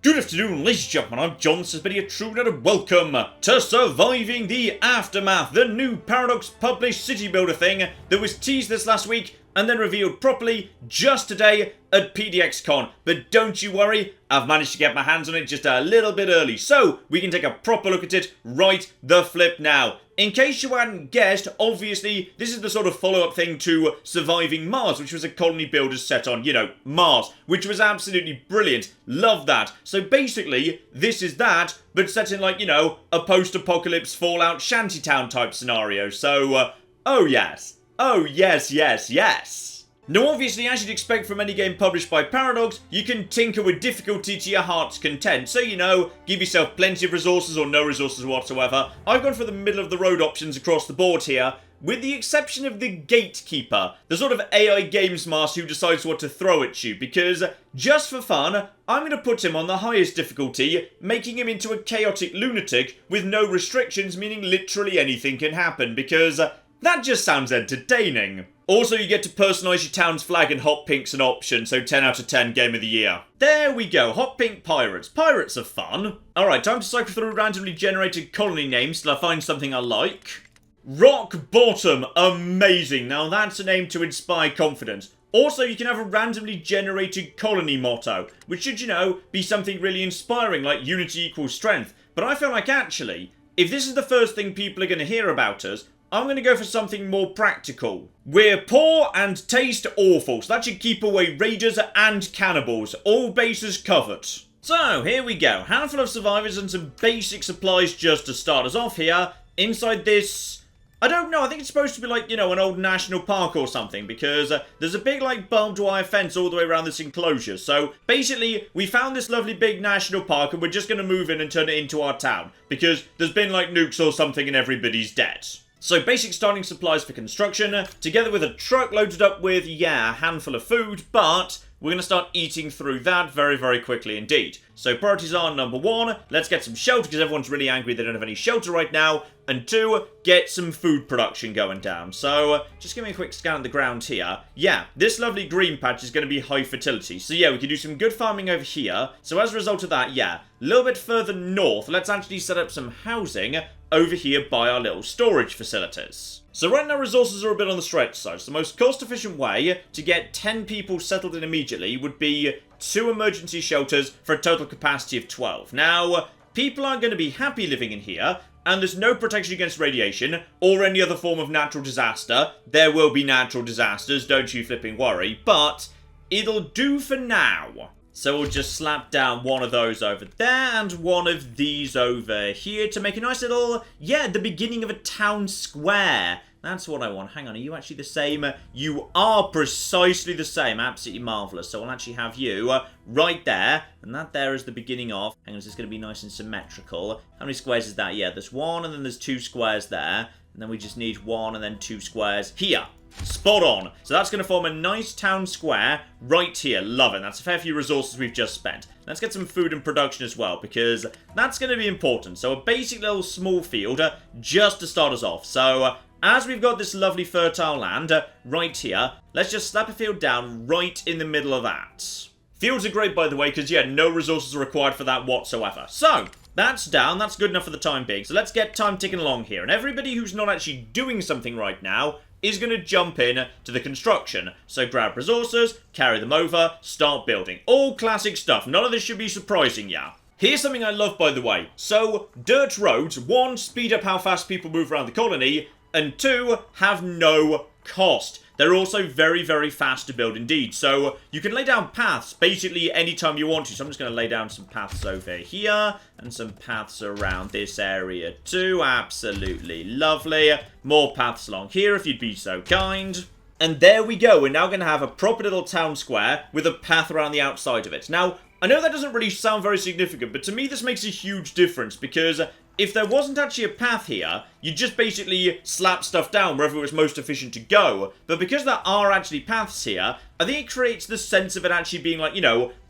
Good afternoon, ladies and gentlemen, I'm John, this is video true and welcome to Surviving the Aftermath, the new Paradox published city builder thing that was teased this last week and then revealed properly just today at PDXCon. But don't you worry, I've managed to get my hands on it just a little bit early, so we can take a proper look at it right the flip now. In case you hadn't guessed, obviously, this is the sort of follow-up thing to Surviving Mars, which was a colony builders set on, Mars, which was absolutely brilliant. Love that. So basically, this is that, but set in a post-apocalypse Fallout shantytown type scenario. So, oh yes. Oh yes, yes, yes. Now obviously, as you'd expect from any game published by Paradox, you can tinker with difficulty to your heart's content. So, give yourself plenty of resources or no resources whatsoever. I've gone for the middle of the road options across the board here, with the exception of the Gatekeeper, the sort of AI games master who decides what to throw at you, because just for fun, I'm going to put him on the highest difficulty, making him into a chaotic lunatic with no restrictions, meaning literally anything can happen, because that just sounds entertaining. Also, you get to personalise your town's flag, and hot pink's an option, so 10 out of 10 game of the year. There we go, hot pink pirates. Pirates are fun. Alright, time to cycle through randomly generated colony names till I find something I like. Rock Bottom, amazing. Now that's a name to inspire confidence. Also, you can have a randomly generated colony motto, which should, be something really inspiring, like unity equals strength. But I feel like actually, if this is the first thing people are going to hear about us, I'm going to go for something more practical. We're poor and taste awful, so that should keep away raiders and cannibals. All bases covered. So, here we go. Handful of survivors and some basic supplies just to start us off here. Inside this, I don't know, I think it's supposed to be like, an old national park or something, because there's a big, barbed wire fence all the way around this enclosure. So, basically, we found this lovely big national park, and we're just going to move in and turn it into our town, because there's been, nukes or something and everybody's dead. So basic starting supplies for construction, together with a truck loaded up with, a handful of food, but we're going to start eating through that very, very quickly indeed. So priorities are, number 1, let's get some shelter, because everyone's really angry they don't have any shelter right now, and 2, get some food production going down. So just give me a quick scan of the ground here. Yeah, this lovely green patch is going to be high fertility. So yeah, we can do some good farming over here. So as a result of that, a little bit further north, let's actually set up some housing over here by our little storage facilities. So right now resources are a bit on the stretch side. So the most cost efficient way to get 10 people settled in immediately would be 2 emergency shelters for a total capacity of 12. Now, people aren't going to be happy living in here, and there's no protection against radiation or any other form of natural disaster. There will be natural disasters, don't you flipping worry, but it'll do for now. So we'll just slap down one of those over there and one of these over here to make a nice little, the beginning of a town square. That's what I want. Hang on, are you actually the same? You are precisely the same. Absolutely marvellous. So I'll actually have you right there. And that there is the beginning of... Hang on, this is going to be nice and symmetrical. How many squares is that? Yeah, there's 1 and then there's 2 squares there. And then we just need 1 and then 2 squares here. Spot on. So that's going to form a nice town square right here. Love it. That's a fair few resources we've just spent. Let's get some food and production as well, because that's going to be important. So a basic little small field just to start us off. So as we've got this lovely fertile land right here, let's just slap a field down right in the middle of that. Fields are great, by the way, because, no resources are required for that whatsoever. So that's down. That's good enough for the time being. So let's get time ticking along here. And everybody who's not actually doing something right now is going to jump in to the construction. So grab resources, carry them over, start building. All classic stuff. None of this should be surprising ya. Here's something I love, by the way. So dirt roads, 1, speed up how fast people move around the colony, and 2, have no cost. They're also very, very fast to build indeed. So you can lay down paths basically anytime you want to. So I'm just going to lay down some paths over here and some paths around this area too. Absolutely lovely. More paths along here if you'd be so kind. And there we go. We're now going to have a proper little town square with a path around the outside of it. Now, I know that doesn't really sound very significant, but to me this makes a huge difference because if there wasn't actually a path here, you'd just basically slap stuff down wherever it was most efficient to go. But because there are actually paths here, I think it creates the sense of it actually being like,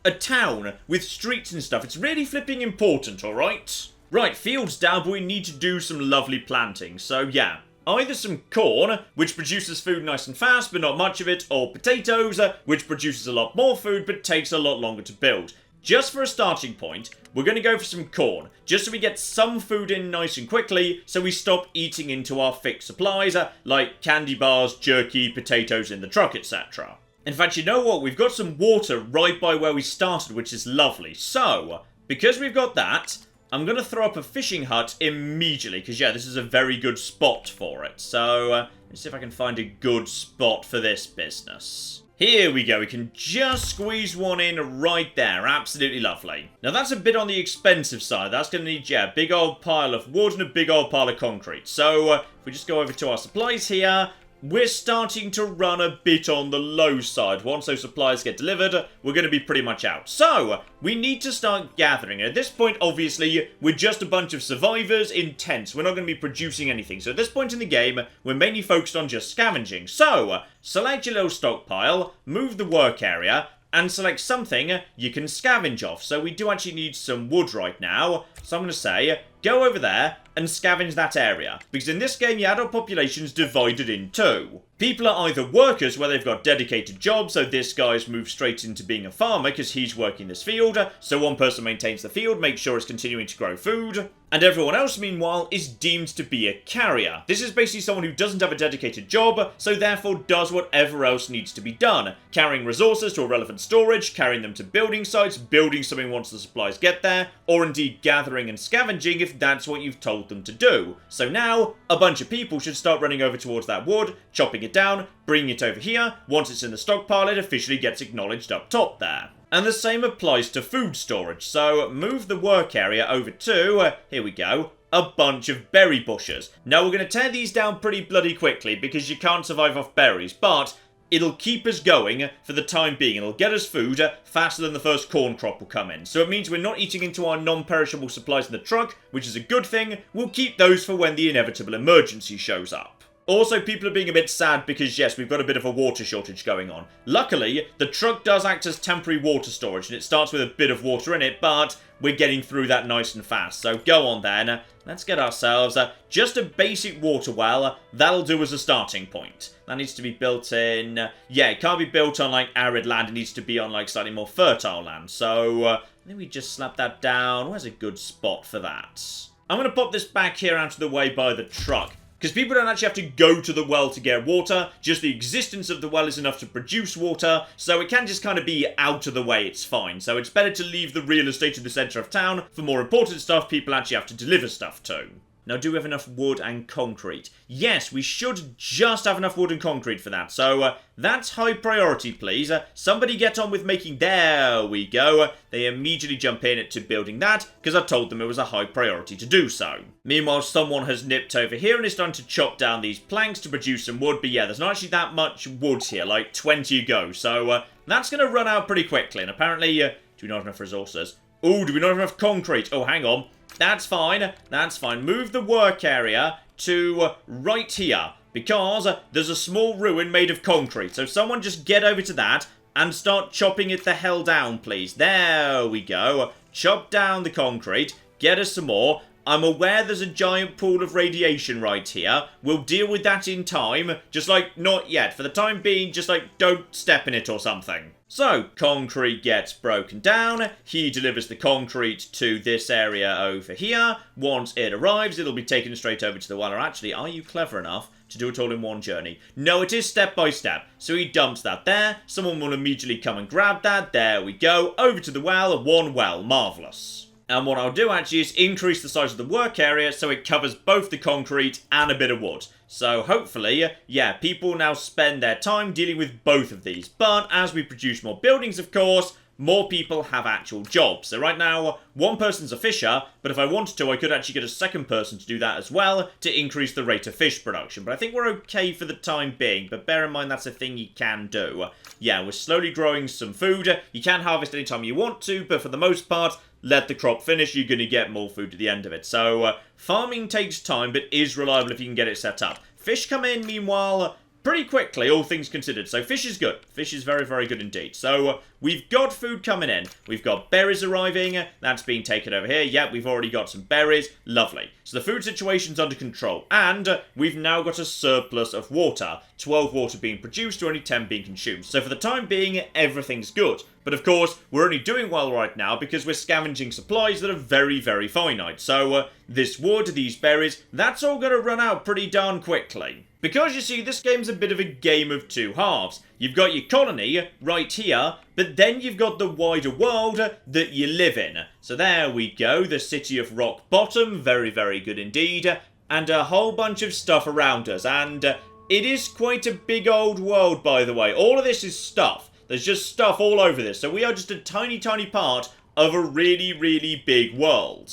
a town with streets and stuff. It's really flipping important, alright? Right, fields down, but we need to do some lovely planting. So yeah, either some corn, which produces food nice and fast, but not much of it, or potatoes, which produces a lot more food, but takes a lot longer to build. just for a starting point, we're going to go for some corn, just so we get some food in nice and quickly, so we stop eating into our fixed supplies, like candy bars, jerky, potatoes in the truck, etc. In fact, you know what? We've got some water right by where we started, which is lovely. So, because we've got that, I'm going to throw up a fishing hut immediately, because, yeah, this is a very good spot for it. So, let's see if I can find a good spot for this business. Here we go, we can just squeeze one in right there, absolutely lovely. Now that's a bit on the expensive side, that's going to need, yeah, a big old pile of wood and a big old pile of concrete. So, if we just go over to our supplies here, we're starting to run a bit on the low side. Once those supplies get delivered, we're going to be pretty much out. So, we need to start gathering. At this point, obviously, we're just a bunch of survivors in tents. We're not going to be producing anything. So at this point in the game, we're mainly focused on just scavenging. So, select your little stockpile, move the work area, and select something you can scavenge off. So we do actually need some wood right now. So I'm going to say, go over there and scavenge that area. Because in this game, your adult population's divided in two. People are either workers where they've got dedicated jobs, so this guy's moved straight into being a farmer because he's working this field, so one person maintains the field, makes sure it's continuing to grow food, and everyone else, meanwhile, is deemed to be a carrier. This is basically someone who doesn't have a dedicated job, so therefore does whatever else needs to be done. Carrying resources to a relevant storage, carrying them to building sites, building something once the supplies get there, or indeed gathering and scavenging if that's what you've told them to do. So now, a bunch of people should start running over towards that wood, chopping it down, bringing it over here. Once it's in the stockpile, it officially gets acknowledged up top there. And the same applies to food storage, so move the work area over to, here we go, a bunch of berry bushes. Now we're going to tear these down pretty bloody quickly because you can't survive off berries, but it'll keep us going for the time being. It'll get us food faster than the first corn crop will come in. So it means we're not eating into our non-perishable supplies in the truck, which is a good thing. We'll keep those for when the inevitable emergency shows up. Also, people are being a bit sad because, yes, we've got a bit of a water shortage going on. Luckily, the truck does act as temporary water storage, and it starts with a bit of water in it, but we're getting through that nice and fast. So go on then, let's get ourselves just a basic water well. That'll do as a starting point. That needs to be built in, yeah, it can't be built on, like, arid land. It needs to be on, like, slightly more fertile land. So, I think we just slap that down. Where's a good spot for that? I'm going to pop this back here out of the way by the truck. Because people don't actually have to go to the well to get water, just the existence of the well is enough to produce water, so it can just kind of be out of the way, it's fine. So it's better to leave the real estate in the centre of town for more important stuff people actually have to deliver stuff to. Now, do we have enough wood and concrete? Yes, we should just have enough wood and concrete for that. So, that's high priority, please. Somebody get on with making... There we go. They immediately jump in to building that, because I told them it was a high priority to do so. Meanwhile, someone has nipped over here and is starting to chop down these planks to produce some wood. But yeah, there's not actually that much wood here, like 20 go. So, that's going to run out pretty quickly. And apparently, do we not have enough resources? Oh, do we not have enough concrete? Oh, hang on. That's fine, that's fine. Move the work area to right here, because there's a small ruin made of concrete. So someone just get over to that and start chopping it the hell down, please. There we go. Chop down the concrete, get us some more. I'm aware there's a giant pool of radiation right here. We'll deal with that in time. Just, like, not yet. For the time being, just, like, don't step in it or something. So, concrete gets broken down. He delivers the concrete to this area over here. Once it arrives, it'll be taken straight over to the well. Or actually, are you clever enough to do it all in one journey? No, it is step by step. So he dumps that there. Someone will immediately come and grab that. There we go. Over to the well. One well. Marvellous. And what I'll do actually is increase the size of the work area so it covers both the concrete and a bit of wood. So hopefully, yeah, people now spend their time dealing with both of these. But as we produce more buildings, of course, more people have actual jobs. So right now, one person's a fisher, but if I wanted to, I could actually get a second person to do that as well to increase the rate of fish production. But I think we're okay for the time being, but bear in mind that's a thing you can do. Yeah, we're slowly growing some food. You can harvest anytime you want to, but for the most part, let the crop finish, you're going to get more food at the end of it. So, farming takes time, but is reliable if you can get it set up. Fish come in, meanwhile, pretty quickly, all things considered. So fish is good. Fish is very, very good indeed. So we've got food coming in. We've got berries arriving. That's being taken over here. Yep, we've already got some berries. Lovely. So the food situation's under control. And we've now got a surplus of water. 12 water being produced, only 10 being consumed. So for the time being, everything's good. But of course, we're only doing well right now because we're scavenging supplies that are very, very finite. So this wood, these berries, that's all going to run out pretty darn quickly. Because you see, this game's a bit of a game of two halves. You've got your colony right here, but then you've got the wider world that you live in. So there we go, the city of Rock Bottom, very, very good indeed. And a whole bunch of stuff around us, and it is quite a big old world, by the way. All of this is stuff. There's just stuff all over this, so we are just a tiny, tiny part of a really, really big world.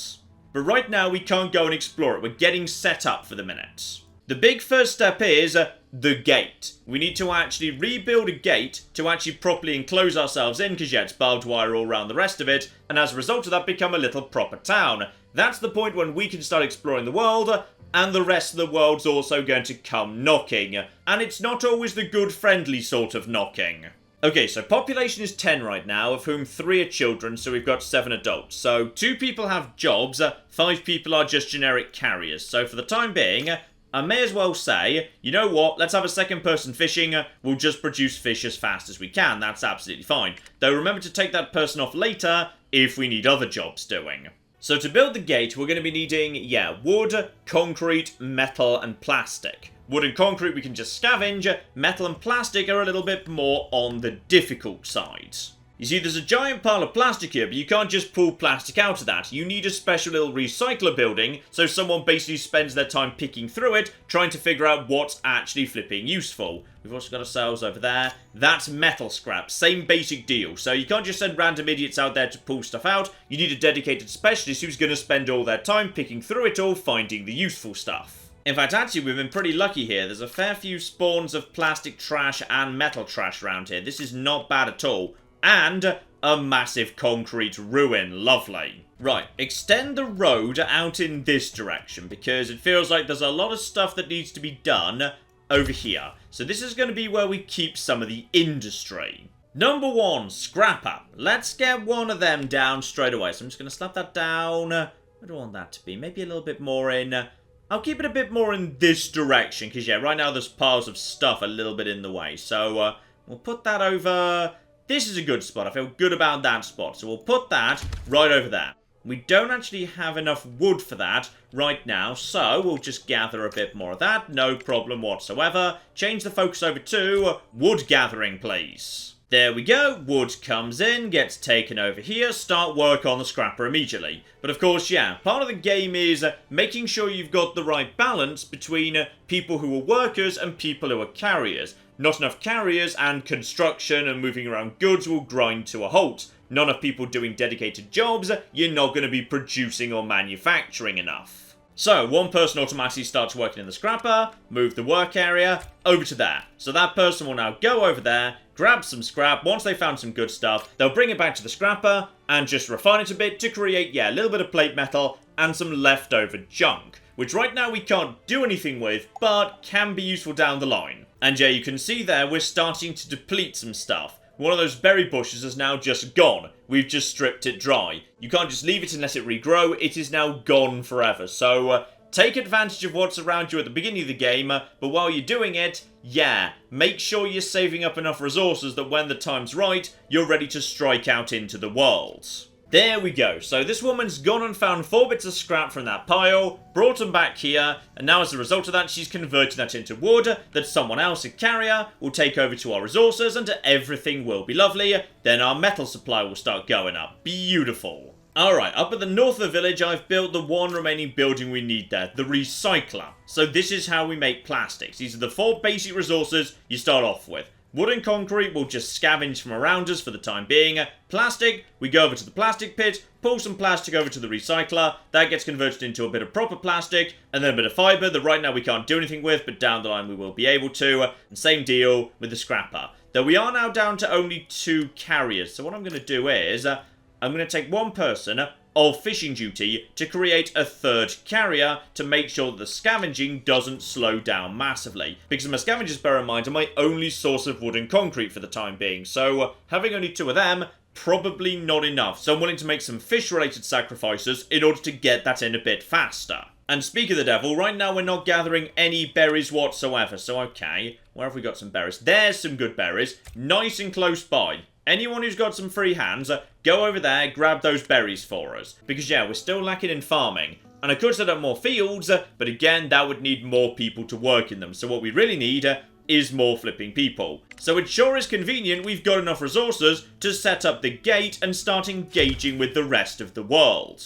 But right now, we can't go and explore it. We're getting set up for the minute. The big first step is the gate. We need to actually rebuild a gate to actually properly enclose ourselves in, because yeah, it's barbed wire all around the rest of it, and as a result of that, become a little proper town. That's the point when we can start exploring the world, and the rest of the world's also going to come knocking. And it's not always the good, friendly sort of knocking. Okay, so population is 10 right now, of whom 3 are children, so we've got 7 adults. So 2 people have jobs, 5 people are just generic carriers. So for the time being, I may as well say, you know what, let's have a second person fishing, we'll just produce fish as fast as we can, that's absolutely fine. Though remember to take that person off later, if we need other jobs doing. So to build the gate, we're going to be needing, yeah, wood, concrete, metal, and plastic. Wood and concrete we can just scavenge, metal and plastic are a little bit more on the difficult side. You see, there's a giant pile of plastic here, but you can't just pull plastic out of that. You need a special little recycler building, so someone basically spends their time picking through it, trying to figure out what's actually flipping useful. We've also got ourselves over there. That's metal scrap, same basic deal. So you can't just send random idiots out there to pull stuff out. You need a dedicated specialist who's going to spend all their time picking through it all, finding the useful stuff. In fact, actually, we've been pretty lucky here. There's a fair few spawns of plastic trash and metal trash around here. This is not bad at all. And a massive concrete ruin. Lovely. Right, extend the road out in this direction, because it feels like there's a lot of stuff that needs to be done over here. So this is going to be where we keep some of the industry. Number 1, scrapper. Let's get one of them down straight away. So I'm just going to slap that down. Where do I want that to be? Maybe a little bit more in... I'll keep it a bit more in this direction, because yeah, right now there's piles of stuff a little bit in the way. So we'll put that over... This is a good spot. I feel good about that spot. So we'll put that right over there. We don't actually have enough wood for that right now, so we'll just gather a bit more of that. No problem whatsoever. Change the focus over to wood gathering, please. There we go. Wood comes in, gets taken over here. Start work on the scrapper immediately. But of course, yeah, part of the game is making sure you've got the right balance between people who are workers and people who are carriers. Not enough carriers and construction and moving around goods will grind to a halt. Not enough people doing dedicated jobs, you're not going to be producing or manufacturing enough. So, one person automatically starts working in the scrapper, move the work area over to there. So that person will now go over there, grab some scrap. Once they've found some good stuff, they'll bring it back to the scrapper and just refine it a bit to create, yeah, a little bit of plate metal and some leftover junk, which right now we can't do anything with, but can be useful down the line. And yeah, you can see there, we're starting to deplete some stuff. One of those berry bushes is now just gone. We've just stripped it dry. You can't just leave it unless it regrow. It is now gone forever. So take advantage of what's around you at the beginning of the game, but while you're doing it, yeah, make sure you're saving up enough resources that when the time's right, you're ready to strike out into the world. There we go. So this woman's gone and found 4 bits of scrap from that pile, brought them back here, and now as a result of that, she's converting that into wood that someone else, a carrier, will take over to our resources, and everything will be lovely. Then our metal supply will start going up. Beautiful. Alright, up at the north of the village, I've built the one remaining building we need there, the recycler. So this is how we make plastics. These are the 4 basic resources you start off with. Wood and concrete will just scavenge from around us for the time being. Plastic, we go over to the plastic pit, pull some plastic over to the recycler. That gets converted into a bit of proper plastic, and then a bit of fibre that right now we can't do anything with, but down the line we will be able to. And same deal with the scrapper. Though we are now down to only 2 carriers. So what I'm going to do is, I'm going to take one person of fishing duty to create a 3rd carrier to make sure that the scavenging doesn't slow down massively. Because my scavengers, bear in mind, are my only source of wood and concrete for the time being. So having only 2 of them, probably not enough. So I'm willing to make some fish-related sacrifices in order to get that in a bit faster. And speak of the devil, right now we're not gathering any berries whatsoever. So okay, where have we got some berries? There's some good berries, nice and close by. anyone who's got some free hands, go over there, grab those berries for us. Because yeah, we're still lacking in farming. And I could set up more fields, but again, that would need more people to work in them. So what we really need is more flipping people. So it sure is convenient we've got enough resources to set up the gate and start engaging with the rest of the world.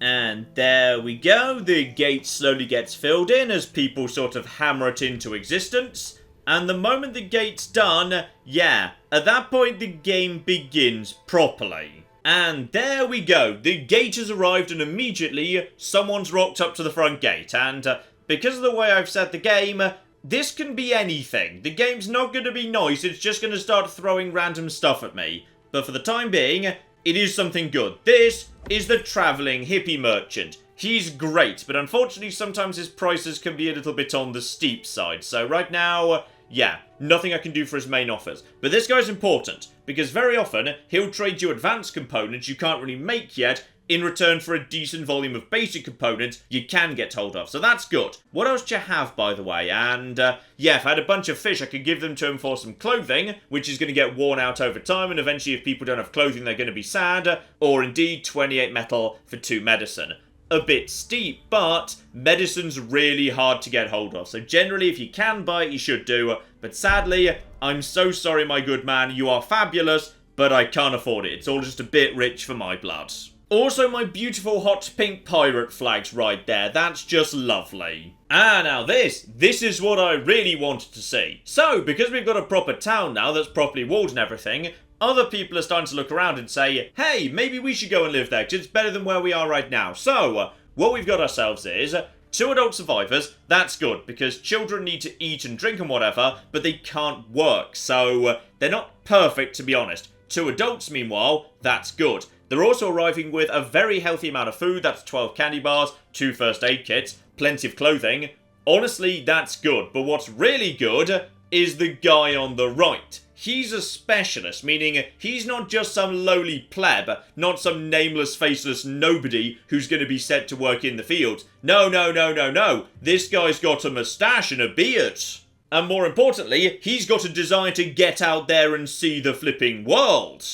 And there we go, the gate slowly gets filled in as people sort of hammer it into existence. And the moment the gate's done, yeah, at that point the game begins properly. And there we go, the gate has arrived and immediately someone's rocked up to the front gate. And because of the way I've set the game, this can be anything. The game's not going to be nice, it's just going to start throwing random stuff at me. But for the time being, it is something good. This is the travelling hippie merchant. He's great, but unfortunately sometimes his prices can be a little bit on the steep side. So right now, yeah, nothing I can do for his main offers. But this guy's important, because very often he'll trade you advanced components you can't really make yet, in return for a decent volume of basic components you can get hold of. So that's good. What else do you have, by the way? And, yeah, if I had a bunch of fish, I could give them to him for some clothing, which is going to get worn out over time, and eventually if people don't have clothing, they're going to be sad. Or indeed, 28 metal for 2 medicine. A bit steep, but medicine's really hard to get hold of. So generally, if you can buy it, you should do. But sadly, I'm so sorry, my good man. You are fabulous, but I can't afford it. It's all just a bit rich for my blood. Also, my beautiful hot pink pirate flags right there. That's just lovely. Ah, now this is what I really wanted to see. So, because we've got a proper town now that's properly walled and everything, other people are starting to look around and say, hey, maybe we should go and live there because it's better than where we are right now. So, what we've got ourselves is 2 adult survivors. That's good because children need to eat and drink and whatever, but they can't work. So, they're not perfect, to be honest. 2 adults, meanwhile, that's good. They're also arriving with a very healthy amount of food. That's 12 candy bars, 2 first aid kits, plenty of clothing. Honestly, that's good. But what's really good is the guy on the right. He's a specialist, meaning he's not just some lowly pleb, not some nameless, faceless nobody who's going to be set to work in the fields. No, no, no, no, no. This guy's got a moustache and a beard. And more importantly, he's got a desire to get out there and see the flipping world.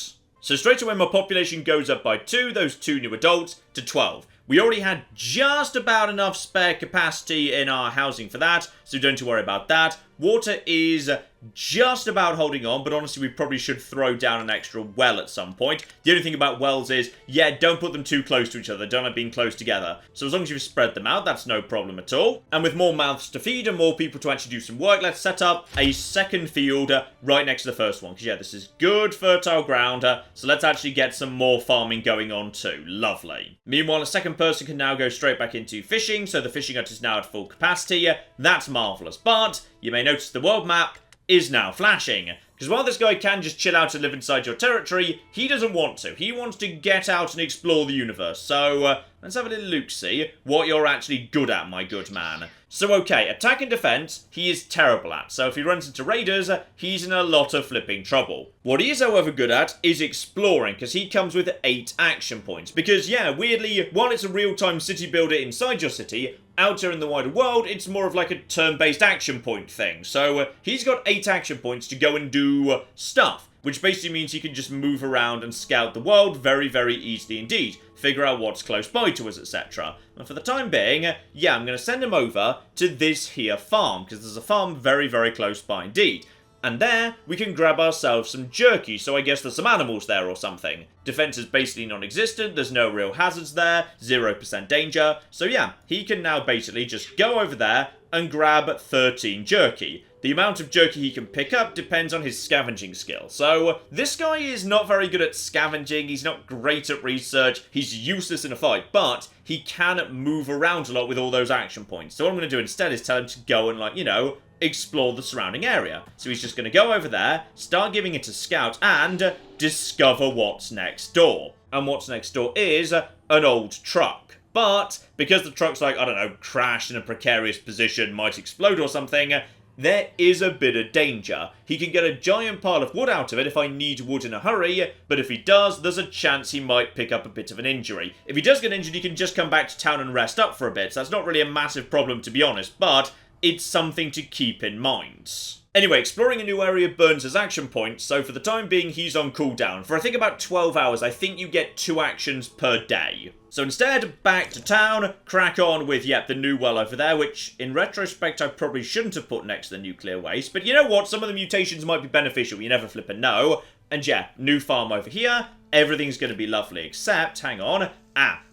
So straight away my population goes up by 2, those 2 new adults, to 12. We already had just about enough spare capacity in our housing for that, so don't you worry about that. Water is just about holding on, but honestly we probably should throw down an extra well at some point. The only thing about wells is, yeah, don't put them too close to each other, don't like being close together. So as long as you've spread them out, that's no problem at all. And with more mouths to feed and more people to actually do some work, let's set up a second field right next to the first one. Because yeah, this is good fertile ground, so let's actually get some more farming going on too. Lovely. Meanwhile, a second person can now go straight back into fishing, so the fishing hut is now at full capacity. That's marvellous. But you may notice the world map is now flashing. Because while this guy can just chill out and live inside your territory, he doesn't want to. He wants to get out and explore the universe. So, let's have a little look-see what you're actually good at, my good man. So, okay, attack and defense, he is terrible at. So if he runs into raiders, he's in a lot of flipping trouble. What he is, however, good at is exploring, because he comes with 8 action points. Because, yeah, weirdly, while it's a real-time city builder inside your city, out there in the wider world, it's more of like a turn-based action point thing. So he's got 8 action points to go and do stuff, which basically means he can just move around and scout the world very, very easily indeed. Figure out what's close by to us, etc. And for the time being, yeah, I'm going to send him over to this here farm, because there's a farm very, very close by indeed. And there, we can grab ourselves some jerky, so I guess there's some animals there or something. Defense is basically non-existent, there's no real hazards there, 0% danger. So yeah, he can now basically just go over there and grab 13 jerky. The amount of jerky he can pick up depends on his scavenging skill. So this guy is not very good at scavenging, he's not great at research, he's useless in a fight, but he can move around a lot with all those action points. So what I'm going to do instead is tell him to go and, like, you know, explore the surrounding area. So he's just going to go over there, start giving it a scout, and discover what's next door. And what's next door is an old truck. But because the truck's like, I don't know, crashed in a precarious position, might explode or something, there is a bit of danger. He can get a giant pile of wood out of it if I need wood in a hurry, but if he does, there's a chance he might pick up a bit of an injury. If he does get injured, he can just come back to town and rest up for a bit, so that's not really a massive problem to be honest, but it's something to keep in mind. Anyway, exploring a new area burns his action points, so for the time being he's on cooldown. For I think about 12 hours, I think you get 2 actions per day. So instead, back to town, crack on with, the new well over there, which in retrospect I probably shouldn't have put next to the nuclear waste. But you know what, some of the mutations might be beneficial, you never flippin' know. And new farm over here, everything's going to be lovely, except, hang on,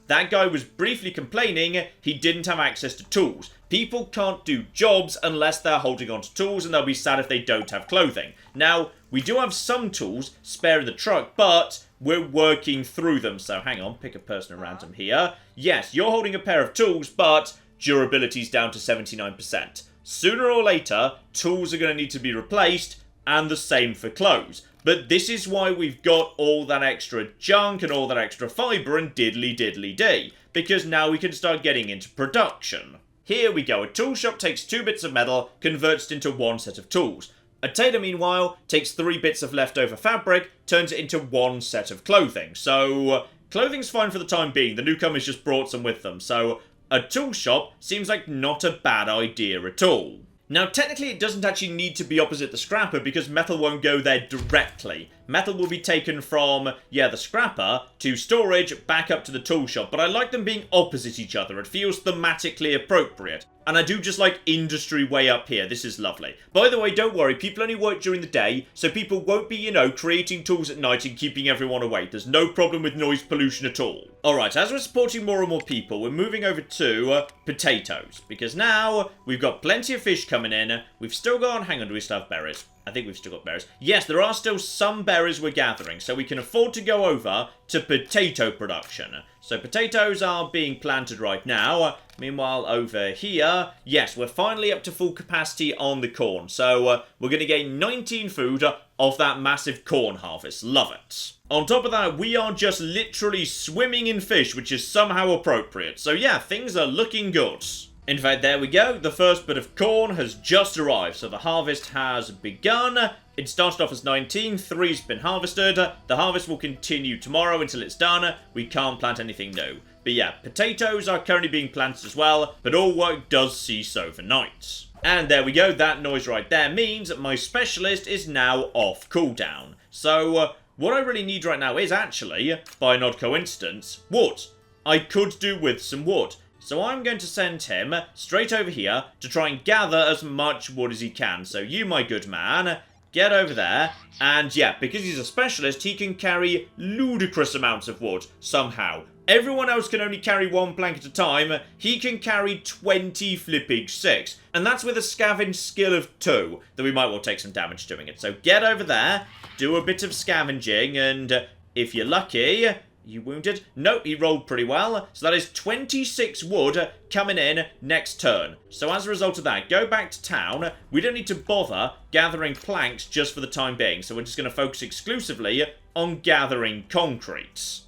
that guy was briefly complaining he didn't have access to tools. People can't do jobs unless they're holding on to tools, and they'll be sad if they don't have clothing. Now, we do have some tools spare in the truck, but we're working through them. So hang on, pick a person at random here. Yes, you're holding a pair of tools, but durability's down to 79%. Sooner or later, tools are going to need to be replaced, and the same for clothes. But this is why we've got all that extra junk and all that extra fibre and diddly-diddly-dee, because now we can start getting into production. Here we go, a tool shop takes 2 bits of metal, converts it into 1 set of tools. A tailor, meanwhile, takes 3 bits of leftover fabric, turns it into 1 set of clothing. So, clothing's fine for the time being, the newcomers just brought some with them, so a tool shop seems like not a bad idea at all. Now, technically it doesn't actually need to be opposite the scrapper because metal won't go there directly. Metal will be taken from, the scrapper to storage back up to the tool shop, but I like them being opposite each other. It feels thematically appropriate. And I do just like industry way up here. This is lovely. By the way, don't worry, people only work during the day, so people won't be, creating tools at night and keeping everyone awake. There's no problem with noise pollution at all. Alright, as we're supporting more and more people, we're moving over to potatoes. Because now, we've got plenty of fish coming in. We've still got, hang on, do we still have berries? I think we've still got berries. Yes, there are still some berries we're gathering, so we can afford to go over to potato production. So potatoes are being planted right now. Meanwhile, over here, yes, we're finally up to full capacity on the corn. So we're going to gain 19 food off that massive corn harvest. Love it. On top of that, we are just literally swimming in fish, which is somehow appropriate. So things are looking good. In fact, there we go. The first bit of corn has just arrived, so the harvest has begun. It started off as 19, 3's been harvested. The harvest will continue tomorrow until it's done. We can't plant anything new. But potatoes are currently being planted as well, but all work does cease overnight. And there we go, that noise right there means that my specialist is now off cooldown. So, what I really need right now is actually, by an odd coincidence, wood. I could do with some wood. So I'm going to send him straight over here to try and gather as much wood as he can. So you, my good man, get over there. And because he's a specialist, he can carry ludicrous amounts of wood somehow. Everyone else can only carry 1 plank at a time. He can carry 20 flipping 6. And that's with a scavenge skill of 2, that we might well take some damage doing it. So get over there, do a bit of scavenging, and if you're lucky... You wounded? Nope, he rolled pretty well. So that is 26 wood coming in next turn. So as a result of that, go back to town. We don't need to bother gathering planks just for the time being. So we're just going to focus exclusively on gathering concrete.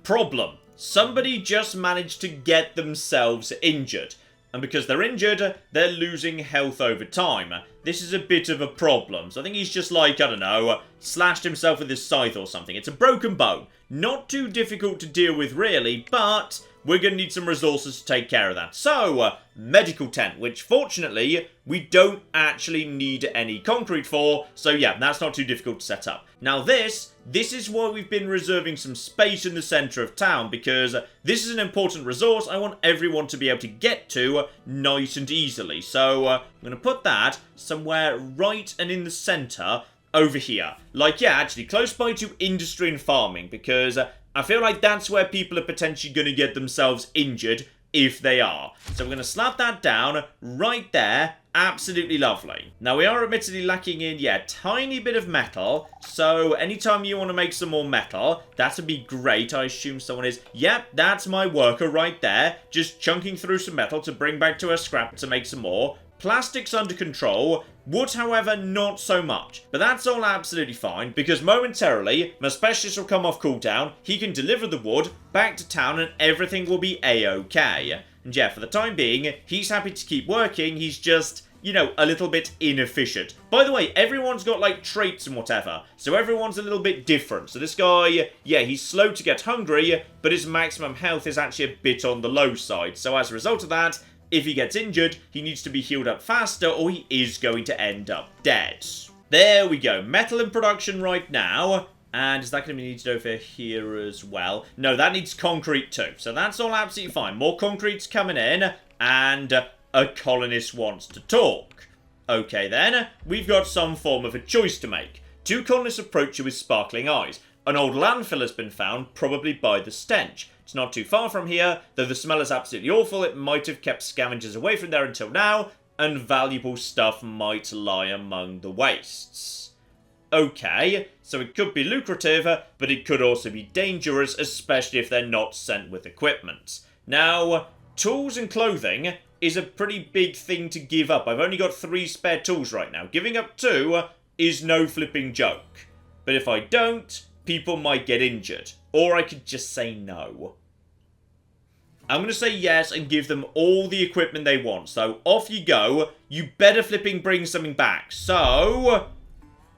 Problem. Somebody just managed to get themselves injured. And because they're injured, they're losing health over time. This is a bit of a problem. So I think he's just like, I don't know, slashed himself with his scythe or something. It's a broken bone. Not too difficult to deal with, really, but we're going to need some resources to take care of that. So, medical tent, which fortunately, we don't actually need any concrete for. So that's not too difficult to set up. Now this is why we've been reserving some space in the centre of town, because this is an important resource I want everyone to be able to get to nice and easily. So, I'm going to put that somewhere right and in the centre over here. Like, actually, close by to industry and farming, because I feel like that's where people are potentially going to get themselves injured if they are. So we're going to slap that down right there. Absolutely lovely. Now, we are admittedly lacking in, a tiny bit of metal. So, anytime you want to make some more metal, that would be great. I assume someone is... Yep, that's my worker right there. Just chunking through some metal to bring back to her scrap to make some more. Plastic's under control. Wood, however, not so much. But that's all absolutely fine, because momentarily, my specialist will come off cooldown, he can deliver the wood back to town, and everything will be a-okay. And for the time being, he's happy to keep working, he's just, a little bit inefficient. By the way, everyone's got, traits and whatever, so everyone's a little bit different. So this guy, he's slow to get hungry, but his maximum health is actually a bit on the low side. So as a result of that, if he gets injured, he needs to be healed up faster or he is going to end up dead. There we go. Metal in production right now. And is that going to be needed over here as well? No, that needs concrete too. So that's all absolutely fine. More concrete's coming in. And a colonist wants to talk. Okay then, we've got some form of a choice to make. Two colonists approach you with sparkling eyes. An old landfill has been found, probably by the stench. It's not too far from here, though the smell is absolutely awful. It might have kept scavengers away from there until now, and valuable stuff might lie among the wastes. Okay, so it could be lucrative, but it could also be dangerous, especially if they're not sent with equipment. Now, tools and clothing is a pretty big thing to give up. I've only got 3 spare tools right now. Giving up 2 is no flipping joke. But if I don't, people might get injured. Or I could just say no. I'm going to say yes and give them all the equipment they want. So, off you go. You better flipping bring something back. So,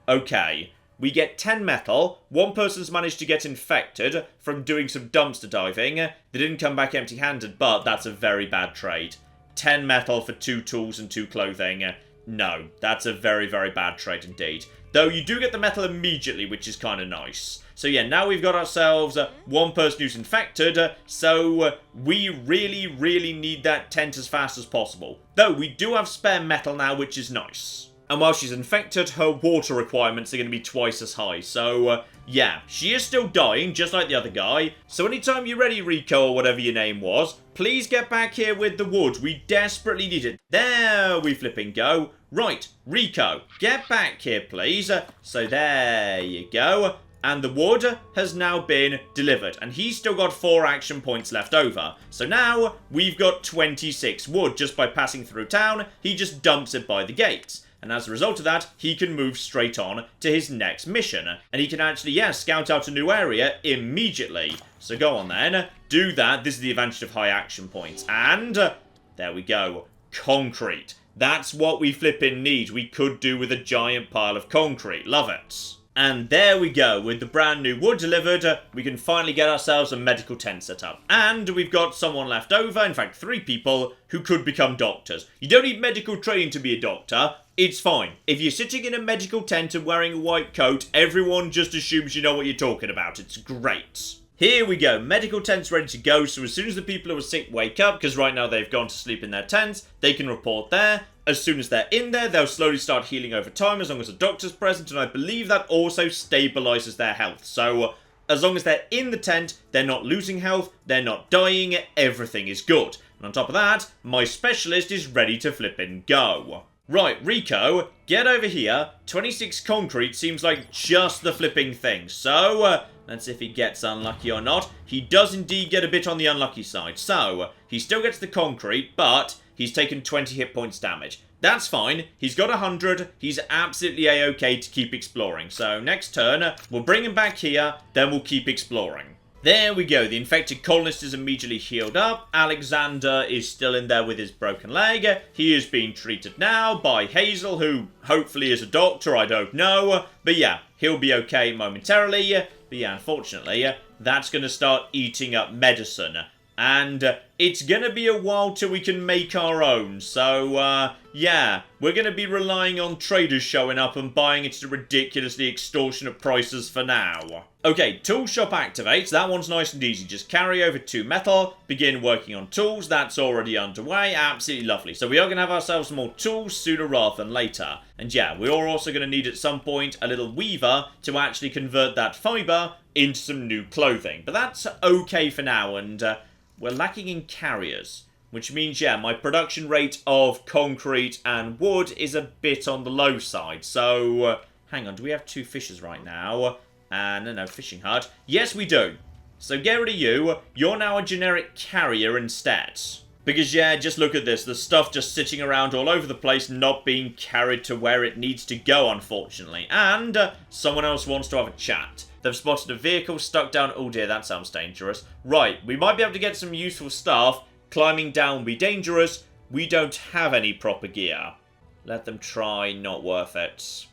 okay. We get 10 metal. One person's managed to get infected from doing some dumpster diving. They didn't come back empty-handed, but that's a very bad trade. 10 metal for 2 tools and 2 clothing. No, that's a very, very bad trade indeed. Though you do get the metal immediately, which is kind of nice. So yeah, now we've got ourselves one person who's infected, so we really, really need that tent as fast as possible. Though we do have spare metal now, which is nice. And while she's infected, her water requirements are going to be twice as high. So, yeah, she is still dying, just like the other guy. So anytime you're ready, Rico, or whatever your name was, please get back here with the wood. We desperately need it. There we flipping go. Right, Rico, get back here, please. So there you go. And the wood has now been delivered. And he's still got 4 action points left over. So now we've got 26 wood just by passing through town. He just dumps it by the gates. And as a result of that, he can move straight on to his next mission. And he can actually, yeah, scout out a new area immediately. So go on then, do that. This is the advantage of high action points. And there we go. Concrete. That's what we flipping need. We could do with a giant pile of concrete. Love it. And there we go. With the brand new wood delivered, we can finally get ourselves a medical tent set up. And we've got someone left over, in fact 3 people, who could become doctors. You don't need medical training to be a doctor. It's fine. If you're sitting in a medical tent and wearing a white coat, everyone just assumes you know what you're talking about. It's great. Here we go. Medical tent's ready to go, so as soon as the people who are sick wake up, because right now they've gone to sleep in their tents, they can report there. As soon as they're in there, they'll slowly start healing over time as long as a doctor's present, and I believe that also stabilizes their health. So, as long as they're in the tent, they're not losing health, they're not dying, everything is good. And on top of that, my specialist is ready to flippin' go. Right, Rico, get over here. 26 concrete seems like just the flipping thing. So, let's see if he gets unlucky or not. He does indeed get a bit on the unlucky side. So, he still gets the concrete, but he's taken 20 hit points damage. That's fine. He's got 100. He's absolutely a-okay to keep exploring. So, next turn, we'll bring him back here, then we'll keep exploring. There we go. The infected colonist is immediately healed up. Alexander is still in there with his broken leg. He is being treated now by Hazel, who hopefully is a doctor. I don't know. But yeah, he'll be okay momentarily. But yeah, unfortunately, that's going to start eating up medicine. And it's going to be a while till we can make our own. So, yeah, we're going to be relying on traders showing up and buying it at ridiculously extortionate prices for now. Okay, tool shop activates. That one's nice and easy. Just carry over 2 metal, begin working on tools. That's already underway. Absolutely lovely. So we are going to have ourselves more tools sooner rather than later. And yeah, we are also going to need at some point a little weaver to actually convert that fibre into some new clothing. But that's okay for now, and we're lacking in carriers, which means, yeah, my production rate of concrete and wood is a bit on the low side. So, hang on, do we have 2 fishers right now? No, fishing hut. Yes, we do. So get rid of you. You're now a generic carrier instead. Because, yeah, just look at this. The stuff just sitting around all over the place, not being carried to where it needs to go, unfortunately. And someone else wants to have a chat. They've spotted a vehicle stuck down. Oh dear, that sounds dangerous. Right, we might be able to get some useful stuff. Climbing down will be dangerous. We don't have any proper gear. Let them try, not worth it.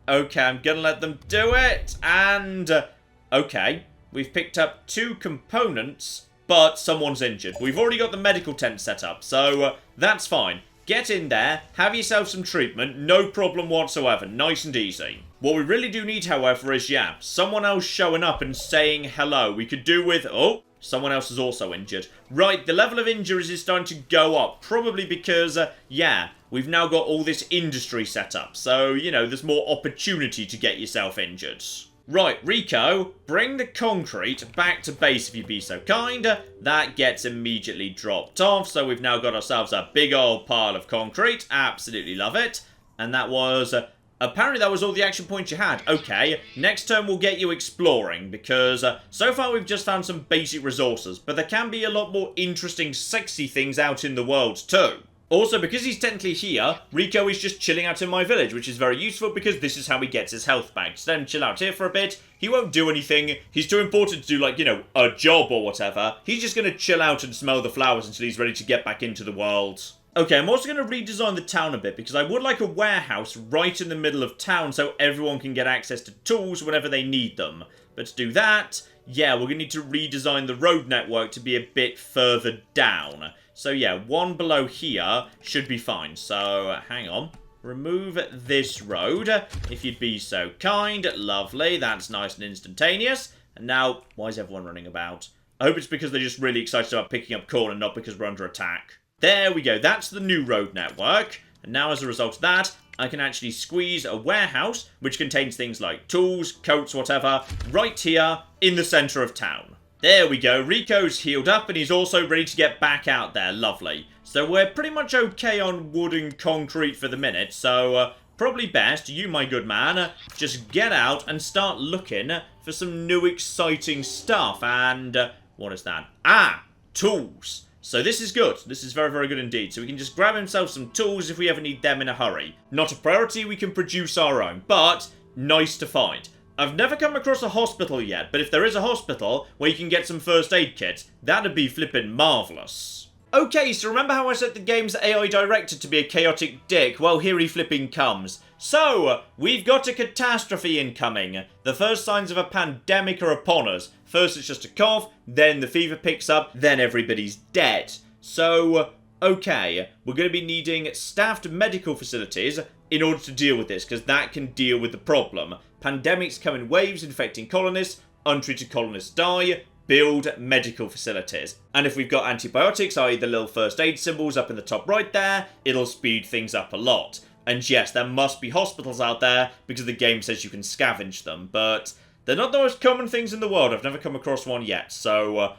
Okay, I'm gonna let them do it. And, okay, we've picked up 2 components, but someone's injured. We've already got the medical tent set up, so that's fine. Get in there, have yourself some treatment, no problem whatsoever, nice and easy. What we really do need, however, is, yeah, someone else showing up and saying hello. We could do with, oh, someone else is also injured. Right, the level of injuries is starting to go up, probably because, yeah, we've now got all this industry set up. So, you know, there's more opportunity to get yourself injured. Right, Rico, bring the concrete back to base if you'd be so kind. That gets immediately dropped off, so we've now got ourselves a big old pile of concrete. Absolutely love it. And that was... apparently that was all the action points you had. Okay, next turn we'll get you exploring, because so far we've just found some basic resources, but there can be a lot more interesting, sexy things out in the world too. Also, because he's technically here, Rico is just chilling out in my village, which is very useful because this is how he gets his health back. Just let him chill out here for a bit. He won't do anything. He's too important to do, like, you know, a job or whatever. He's just going to chill out and smell the flowers until he's ready to get back into the world. Okay, I'm also going to redesign the town a bit because I would like a warehouse right in the middle of town so everyone can get access to tools whenever they need them. But to do that, yeah, we're going to need to redesign the road network to be a bit further down. So yeah, one below here should be fine. So, hang on. Remove this road, if you'd be so kind. Lovely, that's nice and instantaneous. And now, why is everyone running about? I hope it's because they're just really excited about picking up corn and not because we're under attack. There we go, that's the new road network. And now as a result of that, I can actually squeeze a warehouse, which contains things like tools, coats, whatever, right here in the centre of town. There we go, Rico's healed up and he's also ready to get back out there, lovely. So we're pretty much okay on wood and concrete for the minute, so probably best, you my good man, just get out and start looking for some new exciting stuff. And what is that? Ah, tools. So this is good. This is very, very good indeed. So we can just grab himself some tools if we ever need them in a hurry. Not a priority, we can produce our own, but nice to find. I've never come across a hospital yet, but if there is a hospital where you can get some first aid kits, that'd be flippin' marvellous. Okay, so remember how I said the game's AI director to be a chaotic dick? Well, here he flipping comes. So, we've got a catastrophe incoming. The first signs of a pandemic are upon us. First it's just a cough, then the fever picks up, then everybody's dead. So, okay, we're going to be needing staffed medical facilities in order to deal with this, because that can deal with the problem. Pandemics come in waves infecting colonists, untreated colonists die, build medical facilities. And if we've got antibiotics, i.e. the little first aid symbols up in the top right there, it'll speed things up a lot. And yes, there must be hospitals out there, because the game says you can scavenge them, but they're not the most common things in the world. I've never come across one yet, so,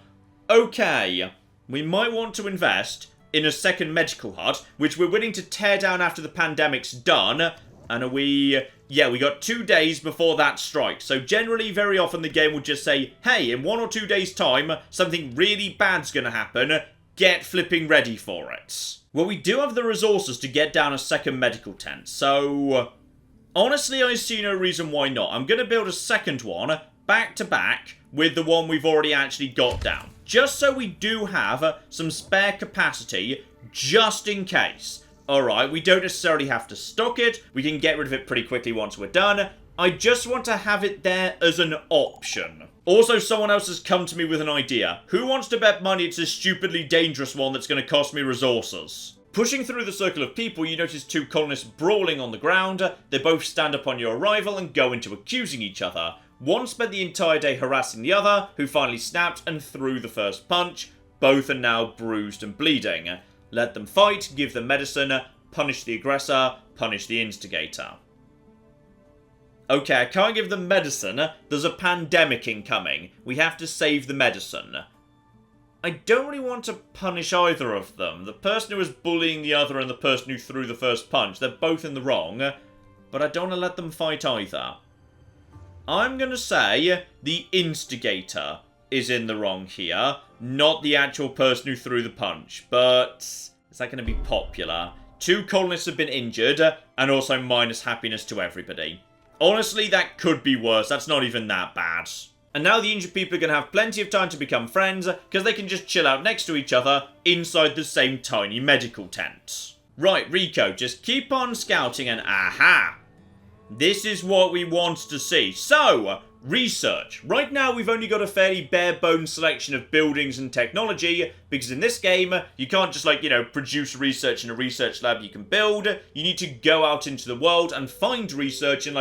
okay. We might want to invest in a second medical hut, which we're willing to tear down after the pandemic's done. And yeah, we got 2 days before that strikes. So generally, very often the game will just say, hey, in 1 or 2 days' time, something really bad's gonna happen. Get flipping ready for it. Well, we do have the resources to get down a second medical tent. So, honestly, I see no reason why not. I'm gonna build a second one, back to back, with the one we've already actually got down. Just so we do have some spare capacity, just in case. Alright, we don't necessarily have to stock it. We can get rid of it pretty quickly once we're done. I just want to have it there as an option. Also, someone else has come to me with an idea. Who wants to bet money it's a stupidly dangerous one that's going to cost me resources? Pushing through the circle of people, you notice 2 colonists brawling on the ground. They both stand up on your arrival and go into accusing each other. One spent the entire day harassing the other, who finally snapped and threw the first punch. Both are now bruised and bleeding. Let them fight, give them medicine, punish the aggressor, punish the instigator. Okay, I can't give them medicine. There's a pandemic incoming. We have to save the medicine. I don't really want to punish either of them. The person who was bullying the other and the person who threw the first punch, they're both in the wrong. But I don't want to let them fight either. I'm going to say the instigator is in the wrong here, not the actual person who threw the punch. But is that going to be popular? 2 colonists have been injured, and also minus happiness to everybody. Honestly, that could be worse. That's not even that bad. And now the injured people are going to have plenty of time to become friends, because they can just chill out next to each other inside the same tiny medical tent. Right, Rico, just keep on scouting and aha! This is what we want to see. So, Research. Right now we've only got a fairly bare bones selection of buildings and technology, because in this game you can't just produce research in a research lab you can build. You need to go out into the world and find research in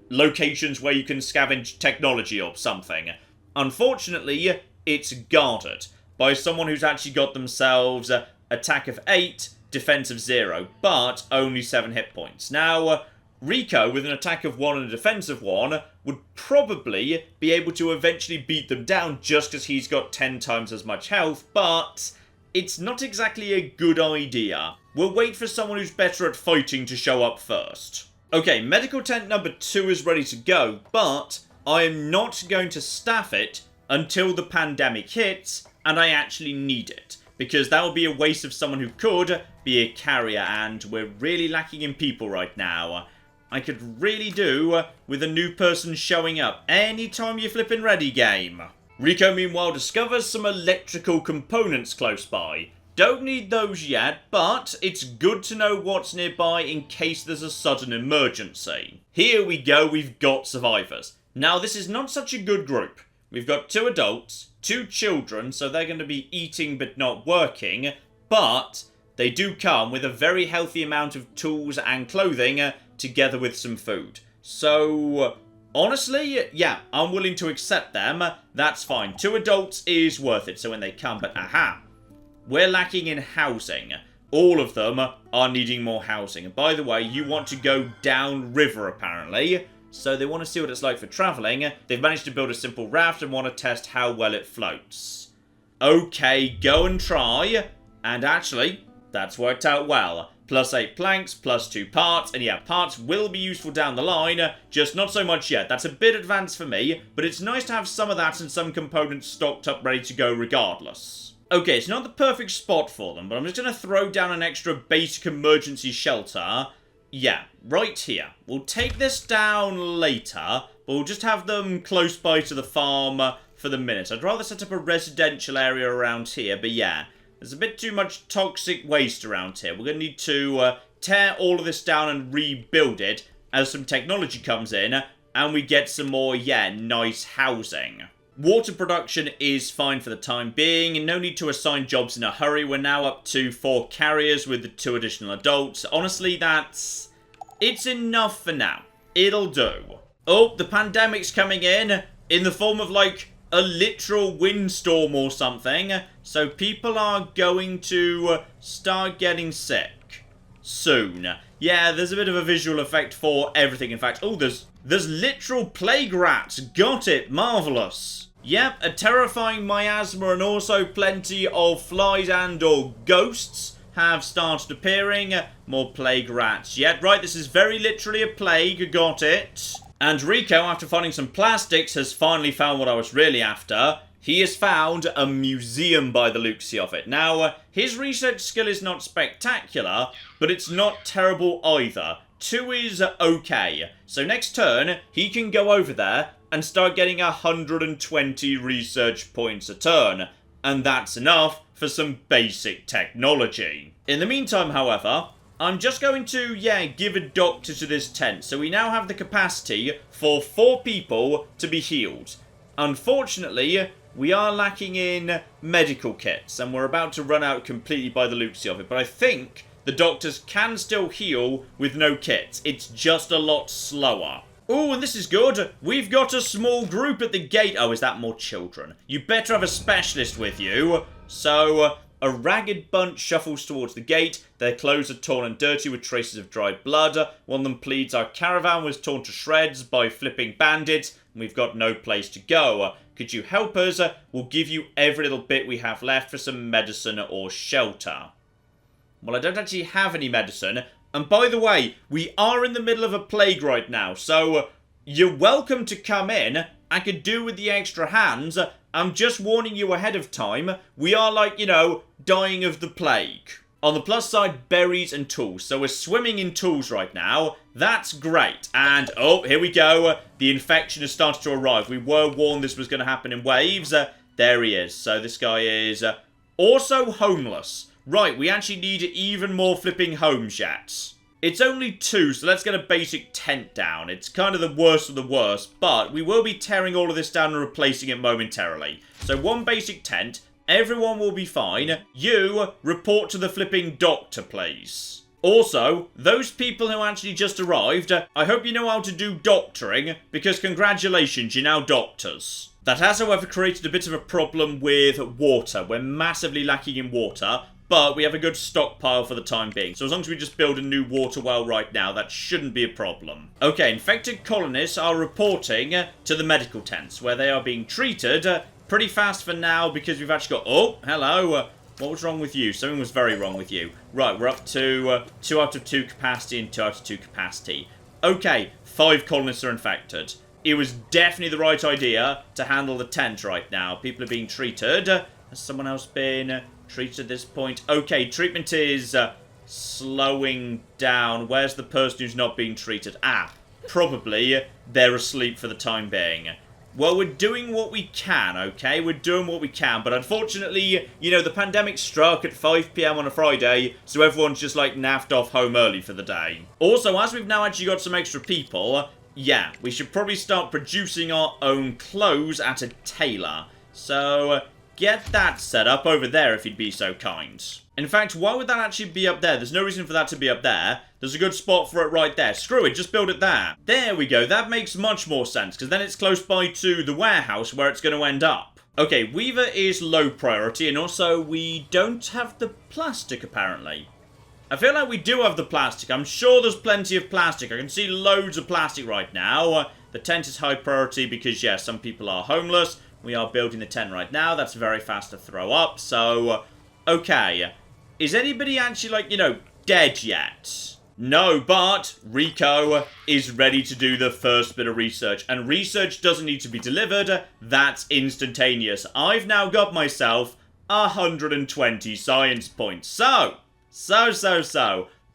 locations where you can scavenge technology or something. Unfortunately, it's guarded by someone who's actually got themselves attack of 8, defense of 0, but only 7 hit points. Now, Rico, with an attack of 1 and a defense of 1, would probably be able to eventually beat them down just because he's got 10 times as much health, but it's not exactly a good idea. We'll wait for someone who's better at fighting to show up first. Okay, medical tent number 2 is ready to go, but I am not going to staff it until the pandemic hits and I actually need it, because that would be a waste of someone who could be a carrier, and we're really lacking in people right now. I could really do with a new person showing up anytime you're flipping ready, game. Rico meanwhile discovers some electrical components close by. Don't need those yet, but it's good to know what's nearby in case there's a sudden emergency. Here we go, we've got survivors. Now this is not such a good group. We've got 2 adults, 2 children, so they're going to be eating but not working, but they do come with a very healthy amount of tools and clothing, together with some food. So, honestly, yeah, I'm willing to accept them. That's fine. 2 adults is worth it, so when they come, but aha. We're lacking in housing. All of them are needing more housing. And by the way, you want to go down river, apparently. So they want to see what it's like for travelling. They've managed to build a simple raft and want to test how well it floats. Okay, go and try. And actually, that's worked out well. +8 planks, +2 parts, and yeah, parts will be useful down the line, just not so much yet. That's a bit advanced for me, but it's nice to have some of that and some components stocked up ready to go regardless. Okay, it's not the perfect spot for them, but I'm just going to throw down an extra basic emergency shelter. Yeah, right here. We'll take this down later, but we'll just have them close by to the farm for the minute. I'd rather set up a residential area around here, but yeah. There's a bit too much toxic waste around here. We're going to need to tear all of this down and rebuild it as some technology comes in and we get some more, nice housing. Water production is fine for the time being. No need to assign jobs in a hurry. We're now up to 4 carriers with the 2 additional adults. Honestly, it's enough for now. It'll do. Oh, the pandemic's coming in the form of a literal windstorm or something, so people are going to start getting sick soon. Yeah, there's a bit of a visual effect for everything. In fact, oh, there's literal plague rats. Got it. Marvellous. Yep, a terrifying miasma and also plenty of flies and or ghosts have started appearing. More plague rats. Yet, right, this is very literally a plague. Got it. And Rico, after finding some plastics, has finally found what I was really after. He has found a museum by the looks of it. Now, his research skill is not spectacular, but it's not terrible either. 2 is okay. So next turn, he can go over there and start getting 120 research points a turn. And that's enough for some basic technology. In the meantime, however, I'm just going to, give a doctor to this tent. So we now have the capacity for 4 people to be healed. Unfortunately, we are lacking in medical kits, and we're about to run out completely by the looks of it. But I think the doctors can still heal with no kits. It's just a lot slower. Oh, and this is good. We've got a small group at the gate. Oh, is that more children? You better have a specialist with you. So, a ragged bunch shuffles towards the gate. Their clothes are torn and dirty with traces of dried blood. One of them pleads, our caravan was torn to shreds by flipping bandits, and we've got no place to go. Could you help us? We'll give you every little bit we have left for some medicine or shelter. Well, I don't actually have any medicine. And by the way, we are in the middle of a plague right now, so you're welcome to come in. I could do with the extra hands. I'm just warning you ahead of time. We are dying of the plague. On the plus side, berries and tools. So we're swimming in tools right now. That's great. And, oh, here we go. The infection has started to arrive. We were warned this was going to happen in waves. There he is. So this guy is also homeless. Right, we actually need even more flipping homes yet. It's only 2, so let's get a basic tent down. It's kind of the worst of the worst, but we will be tearing all of this down and replacing it momentarily. So 1 basic tent, everyone will be fine. You, report to the flipping doctor, please. Also, those people who actually just arrived, I hope you know how to do doctoring, because congratulations, you're now doctors. That has, however, created a bit of a problem with water. We're massively lacking in water. But we have a good stockpile for the time being. So as long as we just build a new water well right now, that shouldn't be a problem. Okay, infected colonists are reporting to the medical tents, where they are being treated pretty fast for now, because we've actually got... Oh, hello. What was wrong with you? Something was very wrong with you. Right, we're up to 2 out of 2 capacity and 2 out of 2 capacity. Okay, 5 colonists are infected. It was definitely the right idea to handle the tent right now. People are being treated. Has someone else been... treated at this point? Okay, treatment is slowing down. Where's the person who's not being treated? Probably they're asleep for the time being. Well, we're doing what we can, okay? We're doing what we can, but unfortunately, you know, the pandemic struck at 5 PM on a Friday, so everyone's just, like, naffed off home early for the day. Also, as we've now actually got some extra people, yeah, we should probably start producing our own clothes at a tailor. So... get that set up over there if you'd be so kind. In fact, why would that actually be up there? There's no reason for that to be up there. There's a good spot for it right there. Screw it, just build it there. There we go. That makes much more sense, because then it's close by to the warehouse where it's going to end up. Okay, Weaver is low priority, and also we don't have the plastic, apparently. I feel like we do have the plastic. I'm sure there's plenty of plastic. I can see loads of plastic right now. The tent is high priority because, yeah, some people are homeless. We are building the tent right now. That's very fast to throw up. So, okay. Is anybody actually, like, you know, dead yet? No, but Rico is ready to do the first bit of research. And research doesn't need to be delivered. That's instantaneous. I've now got myself 120 science points. So.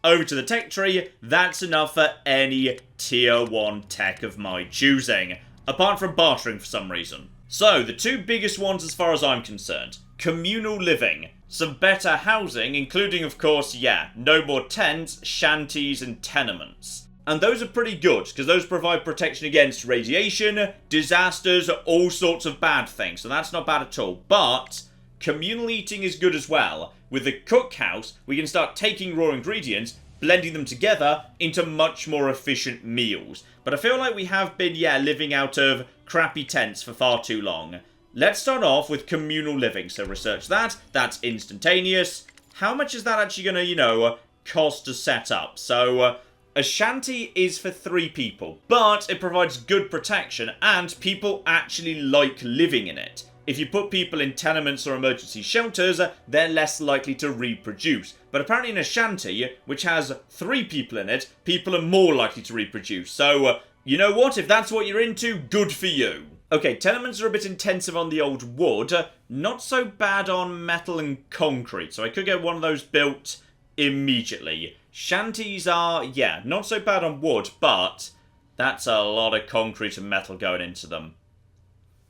Over to the tech tree. That's enough for any tier 1 tech of my choosing. Apart from bartering for some reason. So, the 2 biggest ones as far as I'm concerned. Communal living. Some better housing, including, of course, yeah, no more tents, shanties, and tenements. And those are pretty good, because those provide protection against radiation, disasters, all sorts of bad things. So that's not bad at all. But communal eating is good as well. With the cookhouse, we can start taking raw ingredients, blending them together into much more efficient meals. But I feel like we have been, yeah, living out of crappy tents for far too long. Let's start off with communal living. So research that. That's instantaneous. How much is that actually going to, you know, cost to set up? So a shanty is for 3 people, but it provides good protection and people actually like living in it. If you put people in tenements or emergency shelters, they're less likely to reproduce. But apparently in a shanty, which has 3 people in it, people are more likely to reproduce. So, you know what? If that's what you're into, good for you. Okay, tenements are a bit intensive on the old wood. Not so bad on metal and concrete. So I could get one of those built immediately. Shanties are, yeah, not so bad on wood, but that's a lot of concrete and metal going into them.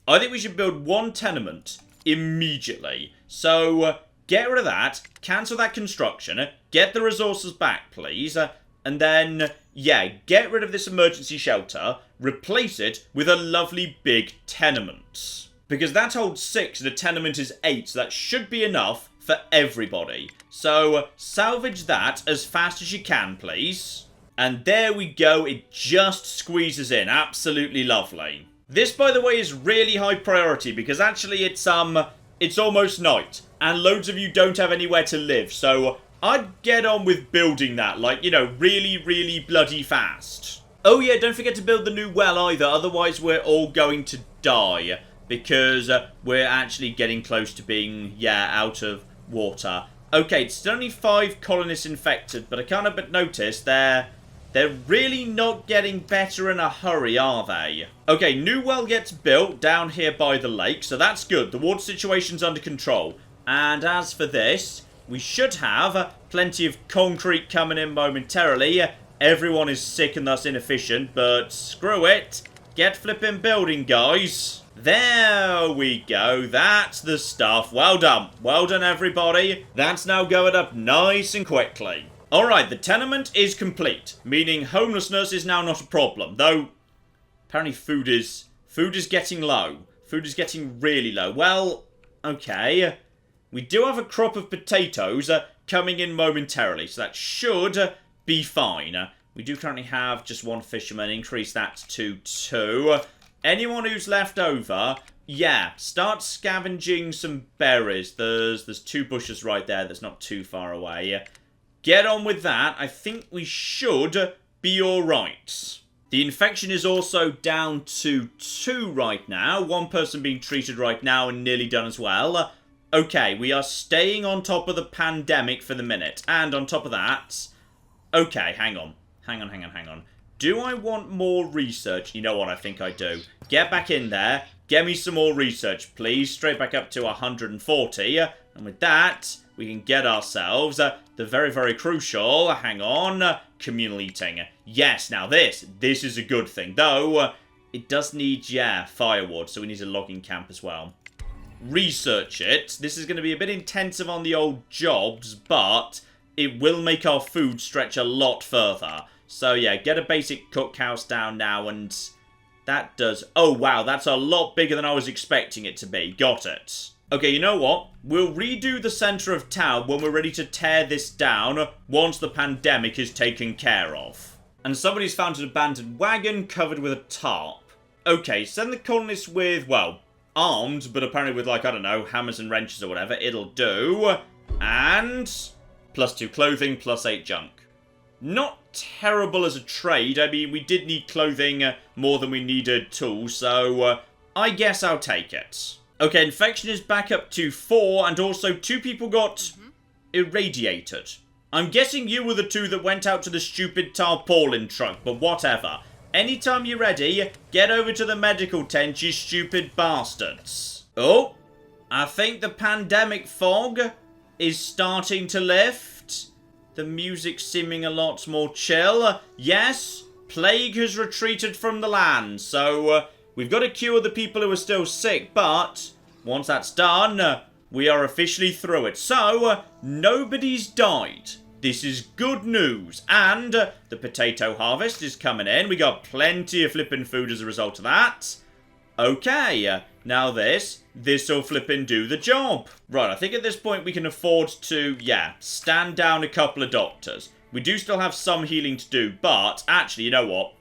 I think we should build 1 tenement immediately. So, get rid of that, cancel that construction, get the resources back, please, and then, yeah, get rid of this emergency shelter, replace it with a lovely big tenement. Because that holds 6 and a tenement is 8, so that should be enough for everybody. So, salvage that as fast as you can, please. And there we go, it just squeezes in, absolutely lovely. This, by the way, is really high priority because actually it's almost night and loads of you don't have anywhere to live. So I'd get on with building that, like, you know, really, really bloody fast. Oh yeah, don't forget to build the new well either, otherwise we're all going to die because we're actually getting close to being, yeah, out of water. Okay, it's only 5 colonists infected, but I can't help but notice they're really not getting better in a hurry, are they? Okay, new well gets built down here by the lake, so that's good. The water situation's under control. And as for this, we should have plenty of concrete coming in momentarily. Everyone is sick and thus inefficient, but screw it. Get flipping building, guys. There we go. That's the stuff. Well done. Well done, everybody. That's now going up nice and quickly. Alright, the tenement is complete, meaning homelessness is now not a problem, though apparently food is getting low. Food is getting really low. Well, okay. We do have a crop of potatoes coming in momentarily, so that should be fine. We do currently have just one fisherman. Increase that to 2. Anyone who's left over, yeah, start scavenging some berries. There's 2 bushes right there that's not too far away. Get on with that. I think we should be alright. The infection is also down to 2 right now. 1 person being treated right now and nearly done as well. Okay, we are staying on top of the pandemic for the minute. And on top of that... Okay, hang on. Hang on. Do I want more research? You know what, I think I do. Get back in there. Get me some more research, please. Straight back up to 140. And with that, we can get ourselves the very, very crucial, hang on, communal eating. Yes, now this is a good thing. Though, it does need, yeah, firewood. So we need a logging camp as well. Research it. This is going to be a bit intensive on the old jobs, but it will make our food stretch a lot further. So yeah, get a basic cookhouse down now, and that does... Oh wow, that's a lot bigger than I was expecting it to be. Got it. Okay, you know what? We'll redo the centre of town when we're ready to tear this down once the pandemic is taken care of. And somebody's found an abandoned wagon covered with a tarp. Okay, send the colonists with, well, armed, but apparently with, like, I don't know, hammers and wrenches or whatever. It'll do. And +2 clothing, +8 junk. Not terrible as a trade. I mean, we did need clothing more than we needed tools, so I guess I'll take it. Okay, infection is back up to 4, and also 2 people got irradiated. I'm guessing you were the 2 that went out to the stupid tarpaulin truck, but whatever. Anytime you're ready, get over to the medical tent, you stupid bastards. Oh, I think the pandemic fog is starting to lift. The music's seeming a lot more chill. Yes, plague has retreated from the land, so we've got to cure the people who are still sick, but once that's done, we are officially through it. So, nobody's died. This is good news. And the potato harvest is coming in. We got plenty of flippin' food as a result of that. Okay, now this'll flippin' do the job. Right, I think at this point we can afford to, yeah, stand down a couple of doctors. We do still have some healing to do, but actually, you know what?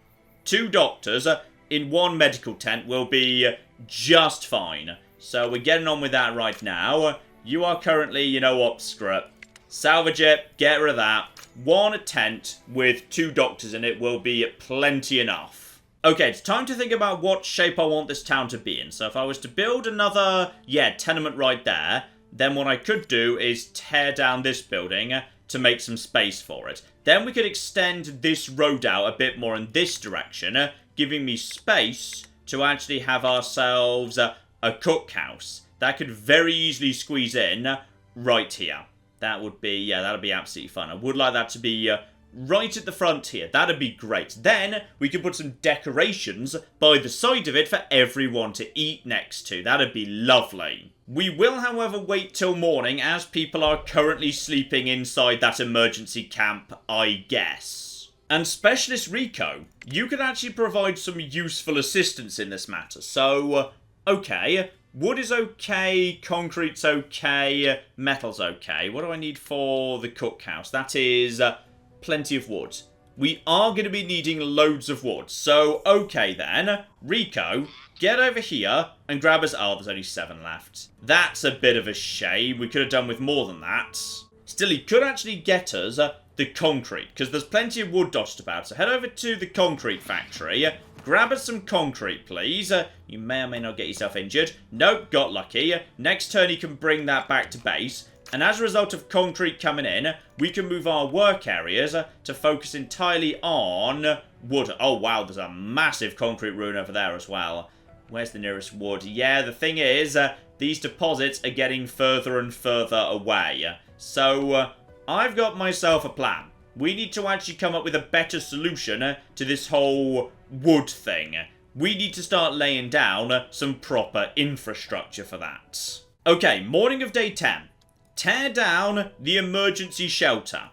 2 doctors in 1 medical tent will be just fine. So we're getting on with that right now. You are currently, you know what, screw it. Salvage it, get rid of that. 1 tent with 2 doctors in it will be plenty enough. Okay, it's time to think about what shape I want this town to be in. So if I was to build another, yeah, tenement right there, then what I could do is tear down this building to make some space for it. Then we could extend this road out a bit more in this direction, giving me space to actually have ourselves a cookhouse. That could very easily squeeze in right here. That would be, yeah, that'd be absolutely fun. I would like that to be right at the front here. That'd be great. Then we could put some decorations by the side of it for everyone to eat next to. That'd be lovely. We will, however, wait till morning as people are currently sleeping inside that emergency camp, I guess. And Specialist Rico, you could actually provide some useful assistance in this matter. So, okay, wood is okay, concrete's okay, metal's okay. What do I need for the cookhouse? That is plenty of wood. We are going to be needing loads of wood. So, okay then, Rico, get over here and grab us... Oh, there's only 7 left. That's a bit of a shame. We could have done with more than that. Still, he could actually get us the concrete, because there's plenty of wood dotted about. So head over to the concrete factory. Grab us some concrete, please. You may or may not get yourself injured. Nope, got lucky. Next turn, he can bring that back to base. And as a result of concrete coming in, we can move our work areas to focus entirely on wood. Oh, wow, there's a massive concrete ruin over there as well. Where's the nearest wood? Yeah, the thing is, these deposits are getting further and further away. So, I've got myself a plan. We need to actually come up with a better solution to this whole wood thing. We need to start laying down some proper infrastructure for that. Okay, morning of day 10. Tear down the emergency shelter.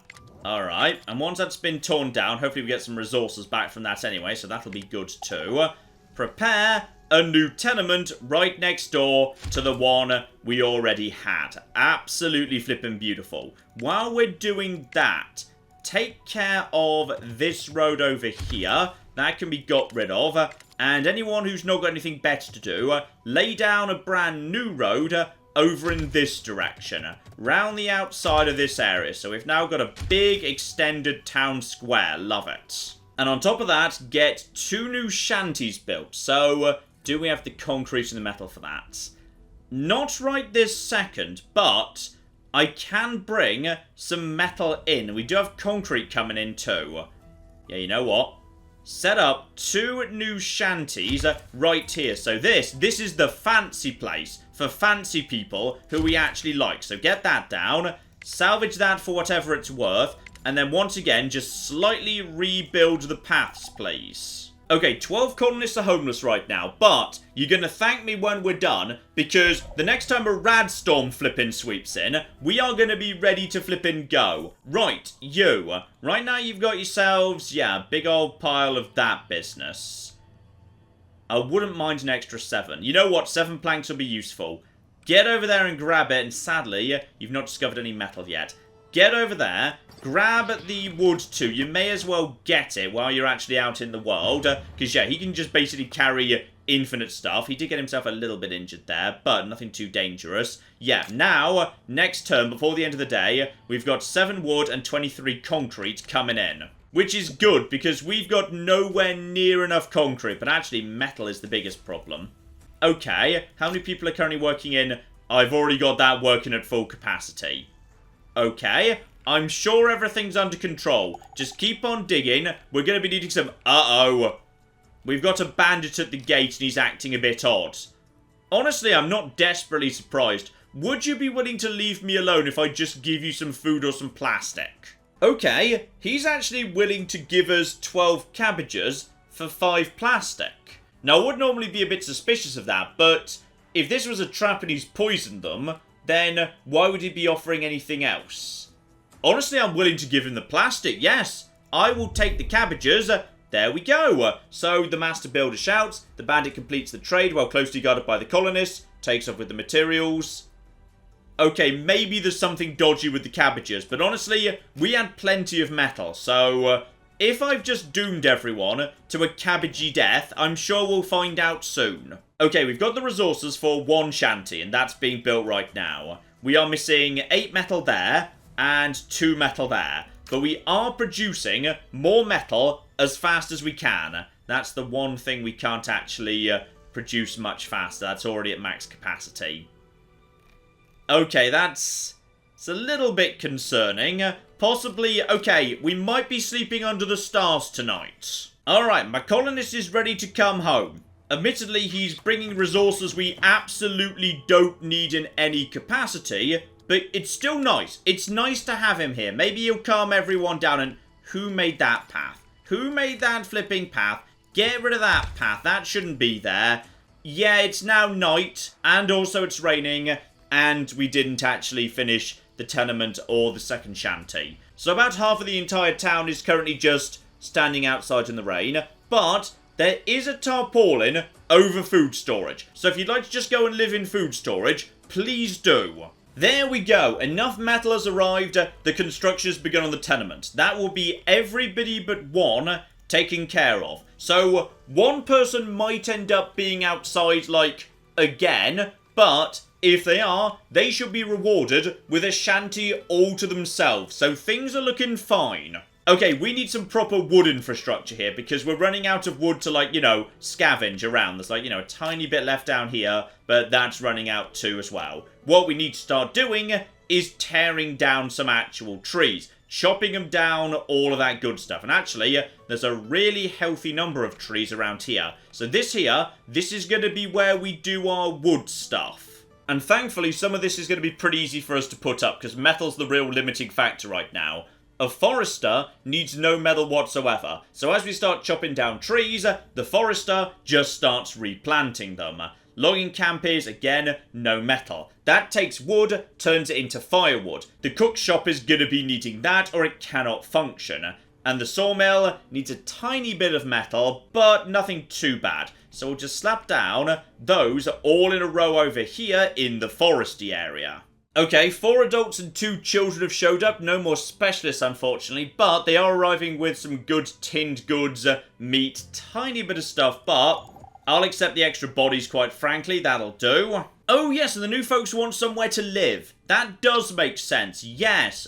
Alright, and once that's been torn down, hopefully we get some resources back from that anyway, so that'll be good too. Prepare a new tenement right next door to the one we already had. Absolutely flipping beautiful. While we're doing that, take care of this road over here. That can be got rid of. And anyone who's not got anything better to do, lay down a brand new road over in this direction, round the outside of this area. So we've now got a big extended town square. Love it. And on top of that, get 2 new shanties built. So do we have the concrete and the metal for that? Not right this second, but I can bring some metal in. We do have concrete coming in too. Yeah, you know what? Set up 2 new shanties right here. So this is the fancy place for fancy people who we actually like. So get that down, salvage that for whatever it's worth, and then once again, just slightly rebuild the paths, please. Okay, 12 colonists are homeless right now, but you're going to thank me when we're done, because the next time a rad storm flippin' sweeps in, we are going to be ready to flippin' go. Right, you. Right now you've got yourselves, yeah, a big old pile of that business. I wouldn't mind an extra 7. You know what? 7 planks will be useful. Get over there and grab it, and sadly, you've not discovered any metal yet. Get over there, grab the wood too. You may as well get it while you're actually out in the world. Because, yeah, he can just basically carry infinite stuff. He did get himself a little bit injured there, but nothing too dangerous. Yeah, now, next turn, before the end of the day, we've got 7 wood and 23 concrete coming in. Which is good, because we've got nowhere near enough concrete. But actually, metal is the biggest problem. Okay, how many people are currently working in? I've already got that working at full capacity. Okay, I'm sure everything's under control. Just keep on digging. We're going to be needing some... Uh-oh. We've got a bandit at the gate and he's acting a bit odd. Honestly, I'm not desperately surprised. Would you be willing to leave me alone if I just give you some food or some plastic? Okay, he's actually willing to give us 12 cabbages for 5 plastic. Now, I would normally be a bit suspicious of that, but if this was a trap and he's poisoned them, then why would he be offering anything else? Honestly, I'm willing to give him the plastic, yes. I will take the cabbages. There we go. So the master builder shouts. The bandit completes the trade while closely guarded by the colonists. Takes off with the materials. Okay, maybe there's something dodgy with the cabbages. But honestly, we had plenty of metal. So if I've just doomed everyone to a cabbagey death, I'm sure we'll find out soon. Okay, we've got the resources for 1 shanty, and that's being built right now. We are missing 8 metal there, and 2 metal there. But we are producing more metal as fast as we can. That's the one thing we can't actually produce much faster. That's already at max capacity. Okay, it's a little bit concerning. Possibly, okay, we might be sleeping under the stars tonight. Alright, my colonist is ready to come home. Admittedly, he's bringing resources we absolutely don't need in any capacity, but it's still nice. It's nice to have him here. Maybe he'll calm everyone down and... Who made that path? Who made that flipping path? Get rid of that path. That shouldn't be there. Yeah, it's now night, and also it's raining, and we didn't actually finish the tenement or the second shanty. So about half of the entire town is currently just standing outside in the rain, but there is a tarpaulin over food storage. So if you'd like to just go and live in food storage, please do. There we go. Enough metal has arrived. The construction has begun on the tenement. That will be everybody but one taken care of. So one person might end up being outside, like, again, but if they are, they should be rewarded with a shanty all to themselves. So things are looking fine. Okay, we need some proper wood infrastructure here because we're running out of wood to, like, you know, scavenge around. There's, like, you know, a tiny bit left down here, but that's running out too as well. What we need to start doing is tearing down some actual trees, chopping them down, all of that good stuff. And actually, there's a really healthy number of trees around here. So this is going to be where we do our wood stuff. And thankfully, some of this is going to be pretty easy for us to put up because metal's the real limiting factor right now. A forester needs no metal whatsoever, so as we start chopping down trees, the forester just starts replanting them. Logging camp is, again, no metal. That takes wood, turns it into firewood. The cook shop is going to be needing that or it cannot function. And the sawmill needs a tiny bit of metal, but nothing too bad. So we'll just slap down those all in a row over here in the foresty area. Okay, 4 adults and 2 children have showed up. No more specialists, unfortunately, but they are arriving with some good tinned goods, meat, tiny bit of stuff, but I'll accept the extra bodies, quite frankly. That'll do. Oh, yes, and the new folks want somewhere to live. That does make sense. Yes.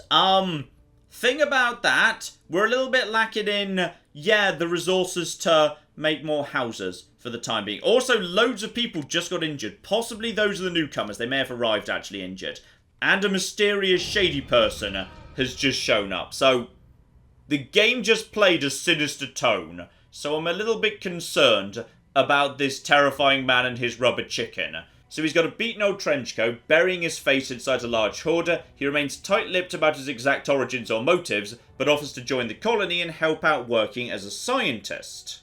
Thing about that, we're a little bit lacking in, the resources to make more houses for the time being. Also, loads of people just got injured. Possibly those are the newcomers. They may have arrived actually injured. And a mysterious shady person has just shown up. So, the game just played a sinister tone. So I'm a little bit concerned about this terrifying man and his rubber chicken. So he's got a beaten old trench coat, burying his face inside a large hoard. He remains tight-lipped about his exact origins or motives, but offers to join the colony and help out working as a scientist.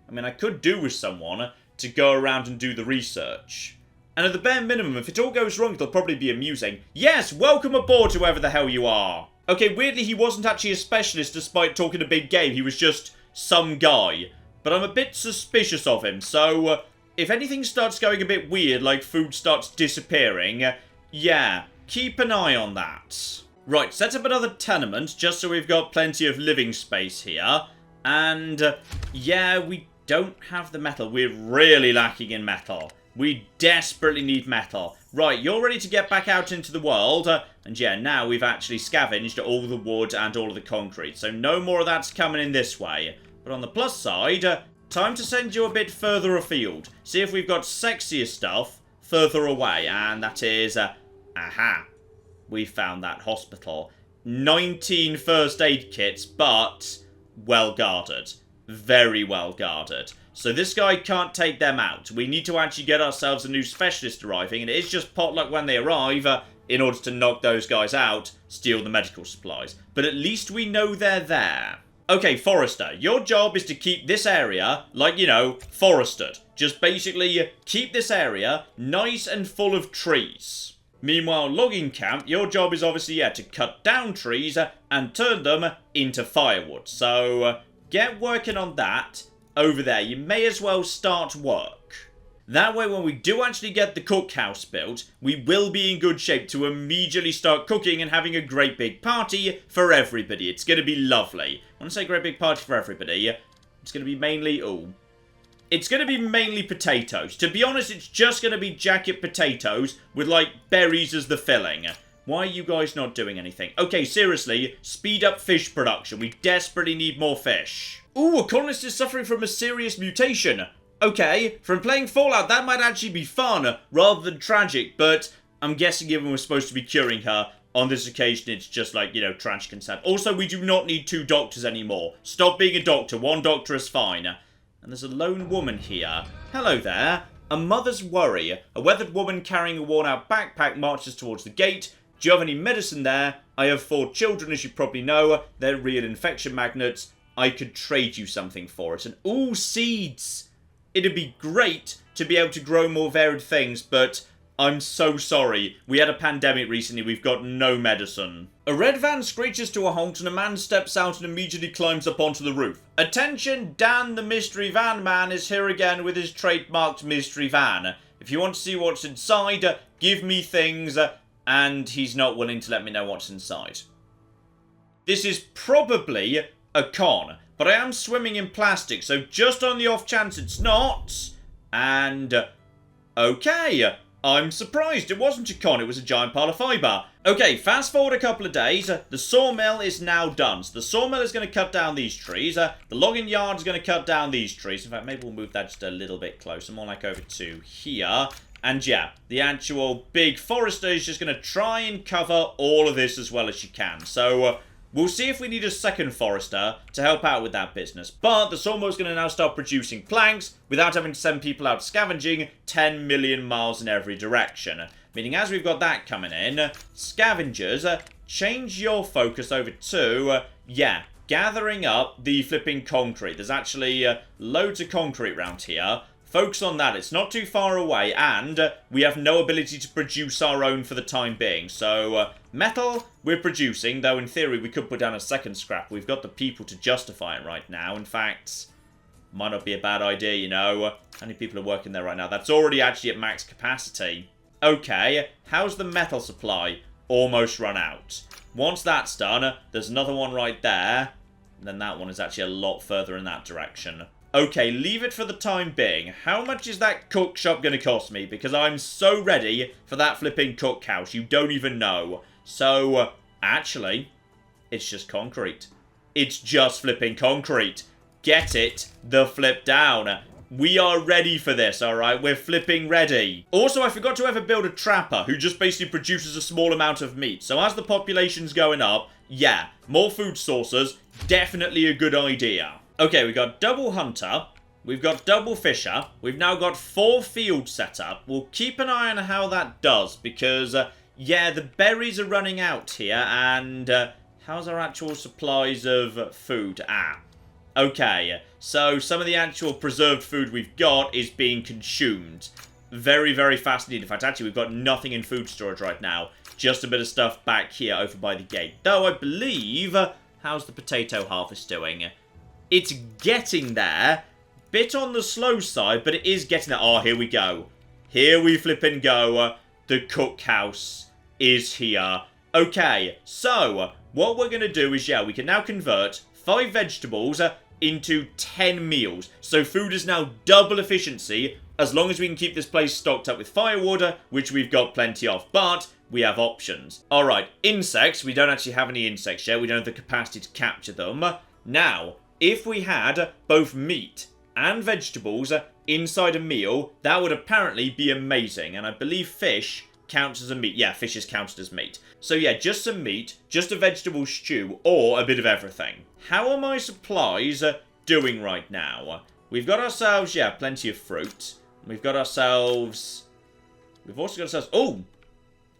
I mean, I could do with someone to go around and do the research. And at the bare minimum, if it all goes wrong, it'll probably be amusing. Yes, welcome aboard, whoever the hell you are. Okay, weirdly, he wasn't actually a specialist despite talking a big game. He was just some guy. But I'm a bit suspicious of him, so if anything starts going a bit weird, like food starts disappearing, keep an eye on that. Right, set up another tenement, just so we've got plenty of living space here. And, we don't have the metal. We're really lacking in metal. We desperately need metal. Right, you're ready to get back out into the world. And now we've actually scavenged all the wood and all of the concrete. So no more of that's coming in this way. But on the plus side, time to send you a bit further afield. See if we've got sexier stuff further away. And that is, we found that hospital. 19 first aid kits, but well guarded. Very well guarded. So this guy can't take them out. We need to actually get ourselves a new specialist arriving, and it is just potluck when they arrive in order to knock those guys out, steal the medical supplies. But at least we know they're there. Okay, Forester, your job is to keep this area, forested. Just basically keep this area nice and full of trees. Meanwhile, Logging Camp, your job is obviously, to cut down trees and turn them into firewood. So, get working on that. Over there, you may as well start work. That way, when we do actually get the cookhouse built, we will be in good shape to immediately start cooking and having a great big party for everybody. It's going to be lovely. When I say great big party for everybody, it's going to be mainly, it's going to be mainly potatoes. To be honest, it's just going to be jacket potatoes with, berries as the filling. Why are you guys not doing anything? Okay, seriously, speed up fish production. We desperately need more fish. Ooh, a colonist is suffering from a serious mutation. Okay, from playing Fallout, that might actually be fun, rather than tragic, but I'm guessing given we're supposed to be curing her, on this occasion it's just tragic and sad. Also, we do not need 2 doctors anymore. Stop being a doctor, 1 doctor is fine. And there's a lone woman here. Hello there. A mother's worry. A weathered woman carrying a worn-out backpack marches towards the gate. Do you have any medicine there? I have 4 children, as you probably know. They're real infection magnets. I could trade you something for it. And, ooh, seeds! It'd be great to be able to grow more varied things, but I'm so sorry. We had a pandemic recently. We've got no medicine. A red van screeches to a honk and a man steps out and immediately climbs up onto the roof. Attention, Dan the mystery van man is here again with his trademarked mystery van. If you want to see what's inside, give me things, and he's not willing to let me know what's inside. This is probably a con, but I am swimming in plastic, so just on the off chance it's not. And, okay, I'm surprised it wasn't a con, it was a giant pile of fibre. Okay, fast forward a couple of days, the sawmill is now done. So the sawmill is going to cut down these trees, the logging yard is going to cut down these trees. In fact, maybe we'll move that just a little bit closer, more like over to here. And the actual big forester is just going to try and cover all of this as well as she can. So, we'll see if we need a second forester to help out with that business. But the sawmill is going to now start producing planks without having to send people out scavenging 10 million miles in every direction. Meaning as we've got that coming in, scavengers, change your focus over to, gathering up the flipping concrete. There's actually loads of concrete around here. Focus on that. It's not too far away, and we have no ability to produce our own for the time being. So, metal, we're producing, though in theory we could put down a second scrap. We've got the people to justify it right now. In fact, might not be a bad idea, you know. How many people are working there right now? That's already actually at max capacity. Okay, how's the metal supply? Almost run out. Once that's done, there's another one right there. And then that one is actually a lot further in that direction. Okay, leave it for the time being. How much is that cook shop going to cost me? Because I'm so ready for that flipping cookhouse. You don't even know. So, actually, it's just concrete. It's just flipping concrete. Get it the flip down. We are ready for this, alright? We're flipping ready. Also, I forgot to ever build a trapper who just basically produces a small amount of meat. So as the population's going up, yeah, more food sources, definitely a good idea. Okay, we've got double hunter, we've got double fisher, we've now got 4 fields set up. We'll keep an eye on how that does, because, yeah, the berries are running out here, and how's our actual supplies of food at? Okay, so some of the actual preserved food we've got is being consumed. Very, very fast indeed. In fact, actually, we've got nothing in food storage right now. Just a bit of stuff back here over by the gate. Though, I believe, how's the potato harvest doing? It's getting there. Bit on the slow side, but it is getting there. Oh, here we go. Here we flippin' go. The cookhouse is here. Okay, so what we're going to do is, yeah, we can now convert 5 vegetables into 10 meals. So food is now double efficiency, as long as we can keep this place stocked up with firewood, which we've got plenty of. But we have options. Alright, insects. We don't actually have any insects yet. We don't have the capacity to capture them. Now, if we had both meat and vegetables inside a meal, that would apparently be amazing. And I believe fish counts as a meat. Yeah, fish is counted as meat. So yeah, just some meat, just a vegetable stew, or a bit of everything. How are my supplies doing right now? We've got ourselves, yeah, plenty of fruit. We've got ourselves... We've also got ourselves... Oh!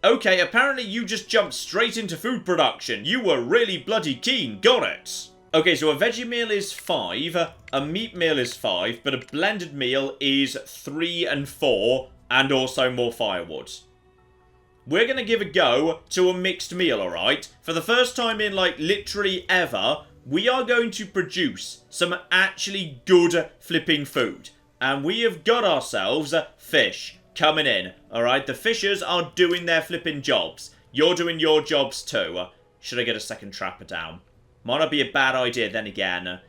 Okay, apparently you just jumped straight into food production. You were really bloody keen. Got it. Okay, so a veggie meal is 5, a meat meal is 5, but a blended meal is 3 and 4, and also more firewood. We're going to give a go to a mixed meal, alright? For the first time in, like, literally ever, we are going to produce some actually good flipping food. And we have got ourselves fish coming in, alright? The fishers are doing their flipping jobs. You're doing your jobs too. Should I get a second trapper down? Might not be a bad idea then again.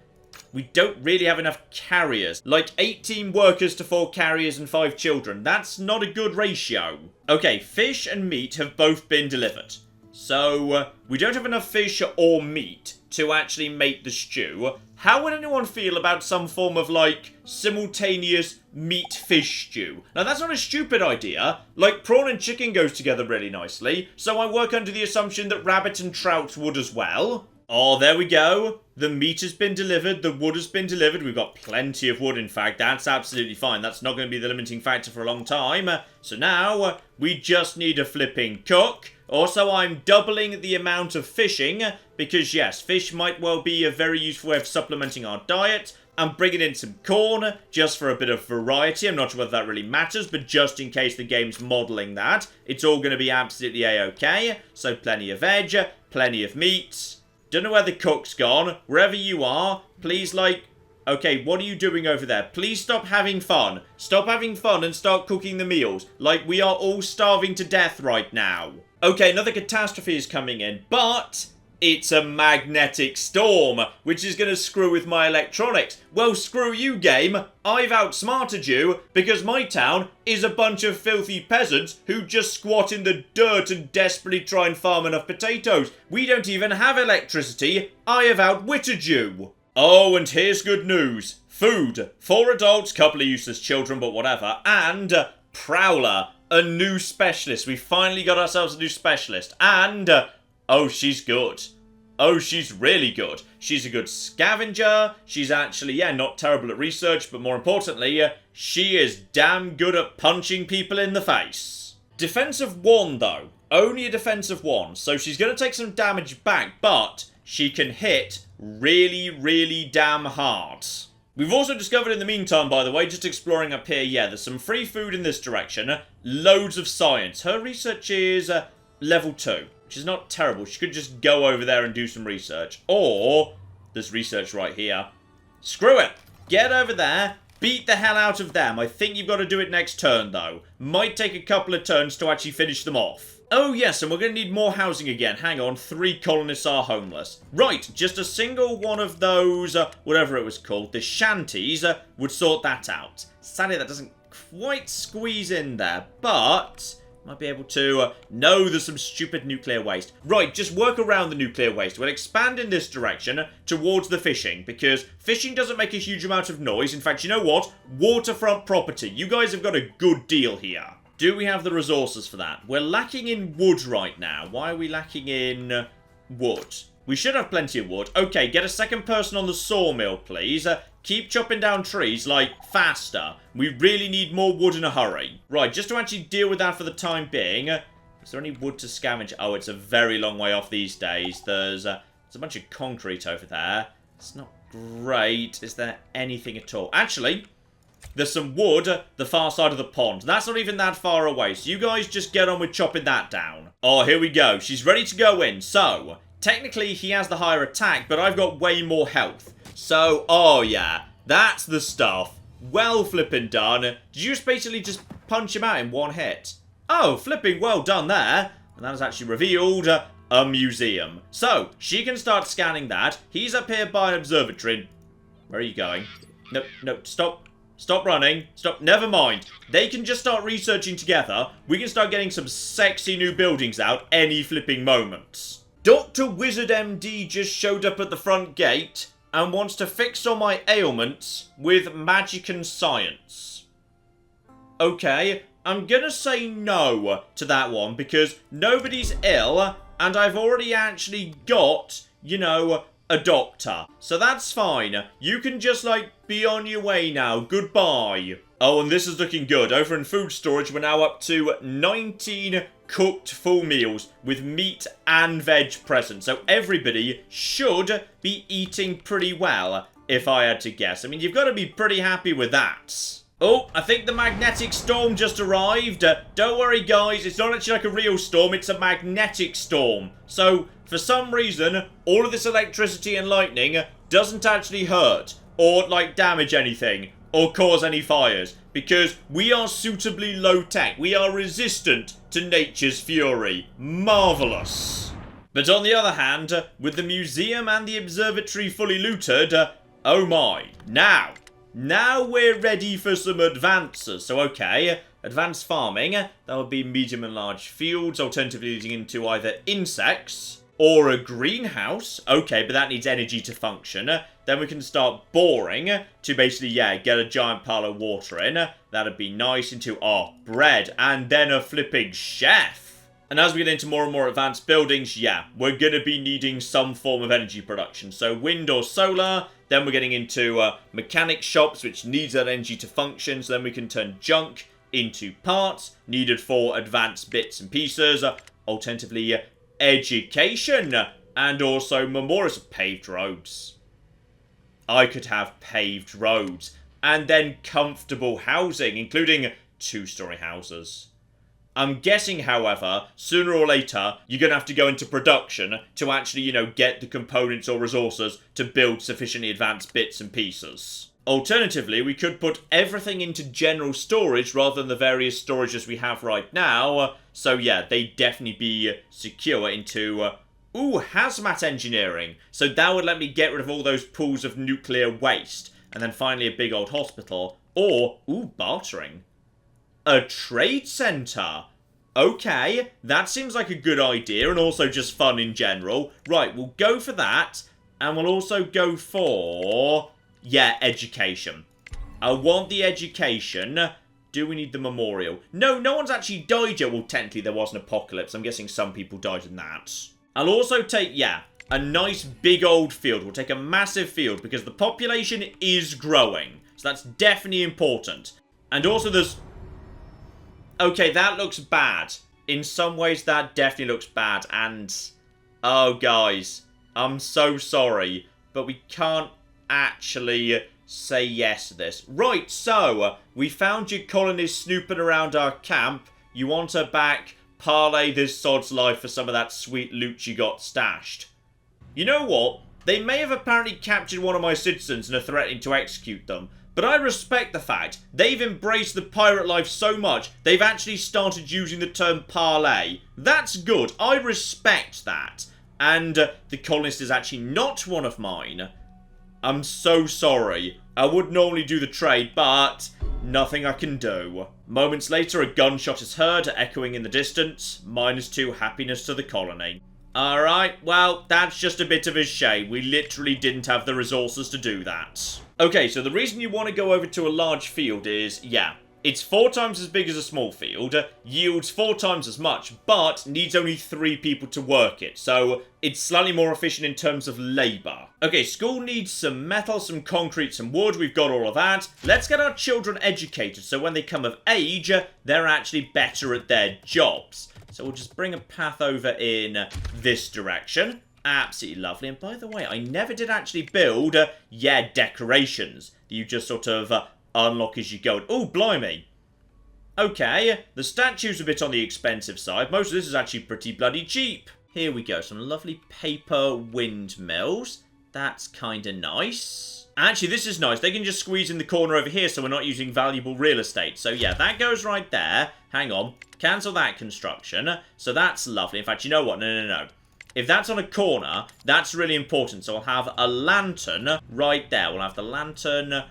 We don't really have enough carriers. Like 18 workers to 4 carriers and 5 children. That's not a good ratio. Okay, fish and meat have both been delivered. So, we don't have enough fish or meat to actually make the stew. How would anyone feel about some form of, like, simultaneous meat-fish stew? Now, that's not a stupid idea. Like, prawn and chicken goes together really nicely. So I work under the assumption that rabbit and trout would as well. Oh, there we go. The meat has been delivered. The wood has been delivered. We've got plenty of wood, in fact. That's absolutely fine. That's not going to be the limiting factor for a long time. So now, we just need a flipping cook. Also, I'm doubling the amount of fishing. Because, yes, fish might well be a very useful way of supplementing our diet. I'm bringing in some corn, just for a bit of variety. I'm not sure whether that really matters, but just in case the game's modelling that, it's all going to be absolutely a-okay. So, plenty of veg, plenty of meat. Don't know where the cook's gone. Wherever you are, please, like... Okay, what are you doing over there? Please stop having fun. Stop having fun and start cooking the meals. Like, we are all starving to death right now. Okay, another catastrophe is coming in, but... It's a magnetic storm, which is going to screw with my electronics. Well, screw you, game. I've outsmarted you, because my town is a bunch of filthy peasants who just squat in the dirt and desperately try and farm enough potatoes. We don't even have electricity. I have outwitted you. Oh, and here's good news. Food. 4 adults, couple of useless children, but whatever. And Prowler, a new specialist. We finally got ourselves a new specialist. And... oh, she's good. Oh, she's really good. She's a good scavenger. She's actually, yeah, not terrible at research, but more importantly, she is damn good at punching people in the face. Defensive 1, though. Only a defensive 1. So she's going to take some damage back, but she can hit really, really damn hard. We've also discovered in the meantime, by the way, just exploring up here, yeah, there's some free food in this direction, loads of science. Her research is level 2, which is not terrible. She could just go over there and do some research. Or, there's research right here. Screw it! Get over there, beat the hell out of them. I think you've got to do it next turn, though. Might take a couple of turns to actually finish them off. Oh, yes, and we're going to need more housing again. Hang on, 3 colonists are homeless. Right, just a single one of those, whatever it was called, the shanties, would sort that out. Sadly, that doesn't quite squeeze in there, but might be able to... no, there's some stupid nuclear waste. Right, just work around the nuclear waste. We'll expand in this direction towards the fishing, because fishing doesn't make a huge amount of noise. In fact, you know what? Waterfront property. You guys have got a good deal here. Do we have the resources for that? We're lacking in wood right now. Why are we lacking in wood? We should have plenty of wood. Okay, get a second person on the sawmill, please. Keep chopping down trees, like, faster. We really need more wood in a hurry. Right, just to actually deal with that for the time being. Is there any wood to scavenge? Oh, it's a very long way off these days. There's a bunch of concrete over there. It's not great. Is there anything at all? Actually... there's some wood the far side of the pond. That's not even that far away, so you guys just get on with chopping that down. Oh, here we go. She's ready to go in. So, technically he has the higher attack, but I've got way more health. So, oh yeah, that's the stuff. Well flipping done. Did you just basically just punch him out in one hit? Oh, flipping well done there. And that has actually revealed a museum. So, she can start scanning that. He's up here by an observatory. Where are you going? No, no, stop. Stop running. Stop. Never mind. They can just start researching together. We can start getting some sexy new buildings out any flipping moment. Dr. Wizard MD just showed up at the front gate and wants to fix all my ailments with magic and science. Okay, I'm gonna say no to that one because nobody's ill and I've already actually got, you know, a doctor. So that's fine. You can just, like, be on your way now. Goodbye. Oh, and this is looking good. Over in food storage, we're now up to 19 cooked full meals with meat and veg present. So everybody should be eating pretty well, if I had to guess. I mean, you've got to be pretty happy with that. Oh, I think the magnetic storm just arrived. Don't worry, guys. It's not actually like a real storm. It's a magnetic storm. So, for some reason, all of this electricity and lightning doesn't actually hurt or, like, damage anything or cause any fires because we are suitably low-tech. We are resistant to nature's fury. Marvellous. But on the other hand, with the museum and the observatory fully looted, oh my. Now we're ready for some advances. So, okay, advanced farming. That would be medium and large fields, alternatively leading into either insects or a greenhouse. Okay, but that needs energy to function. Then we can start boring to basically, yeah, get a giant pile of water in. That'd be nice into, oh, bread. And then a flipping chef. And as we get into more and more advanced buildings, yeah, we're going to be needing some form of energy production. So wind or solar. Then we're getting into mechanic shops, which needs that energy to function. So then we can turn junk into parts needed for advanced bits and pieces. Alternatively, education. And also memorials of paved roads. I could have paved roads. And then comfortable housing, including 2-story houses. I'm guessing, however, sooner or later, you're going to have to go into production to actually, you know, get the components or resources to build sufficiently advanced bits and pieces. Alternatively, we could put everything into general storage rather than the various storages we have right now. So yeah, they'd definitely be secure into, hazmat engineering. So that would let me get rid of all those pools of nuclear waste. And then finally a big old hospital. Or, bartering. A trade centre. Okay, that seems like a good idea and also just fun in general. Right, we'll go for that. And we'll also go for, yeah, education. I want the education. Do we need the memorial? No, no one's actually died yet. Well, technically there was an apocalypse. I'm guessing some people died in that. I'll also take, yeah, a nice big old field. We'll take a massive field because the population is growing. So that's definitely important. And also there's... okay, that looks bad. In some ways, that definitely looks bad. And, oh, guys, I'm so sorry. But we can't actually say yes to this. Right, so, we found your colonist snooping around our camp. You want her back? Parlay this sod's life for some of that sweet loot you got stashed. You know what? They may have apparently captured one of my citizens and are threatening to execute them, but I respect the fact they've embraced the pirate life so much, they've actually started using the term parlay. That's good. I respect that. And the colonist is actually not one of mine. I'm so sorry. I would normally do the trade, but nothing I can do. Moments later, a gunshot is heard, echoing in the distance. -2 happiness to the colony. Alright, well, that's just a bit of a shame. We literally didn't have the resources to do that. Okay, so the reason you want to go over to a large field is, yeah, it's 4 times as big as a small field, yields 4 times as much, but needs only 3 people to work it, so it's slightly more efficient in terms of labour. Okay, school needs some metal, some concrete, some wood, we've got all of that. Let's get our children educated, so when they come of age, they're actually better at their jobs. So we'll just bring a path over in this direction. Absolutely lovely. And by the way, I never did actually build, decorations that you just sort of unlock as you go. Oh, blimey. Okay, the statue's a bit on the expensive side. Most of this is actually pretty bloody cheap. Here we go, some lovely paper windmills. That's kind of nice. Actually, this is nice. They can just squeeze in the corner over here so we're not using valuable real estate. So yeah, that goes right there. Hang on. Cancel that construction. So that's lovely. In fact, you know what? No. If that's on a corner, that's really important. So I'll have a lantern right there. We'll have the lantern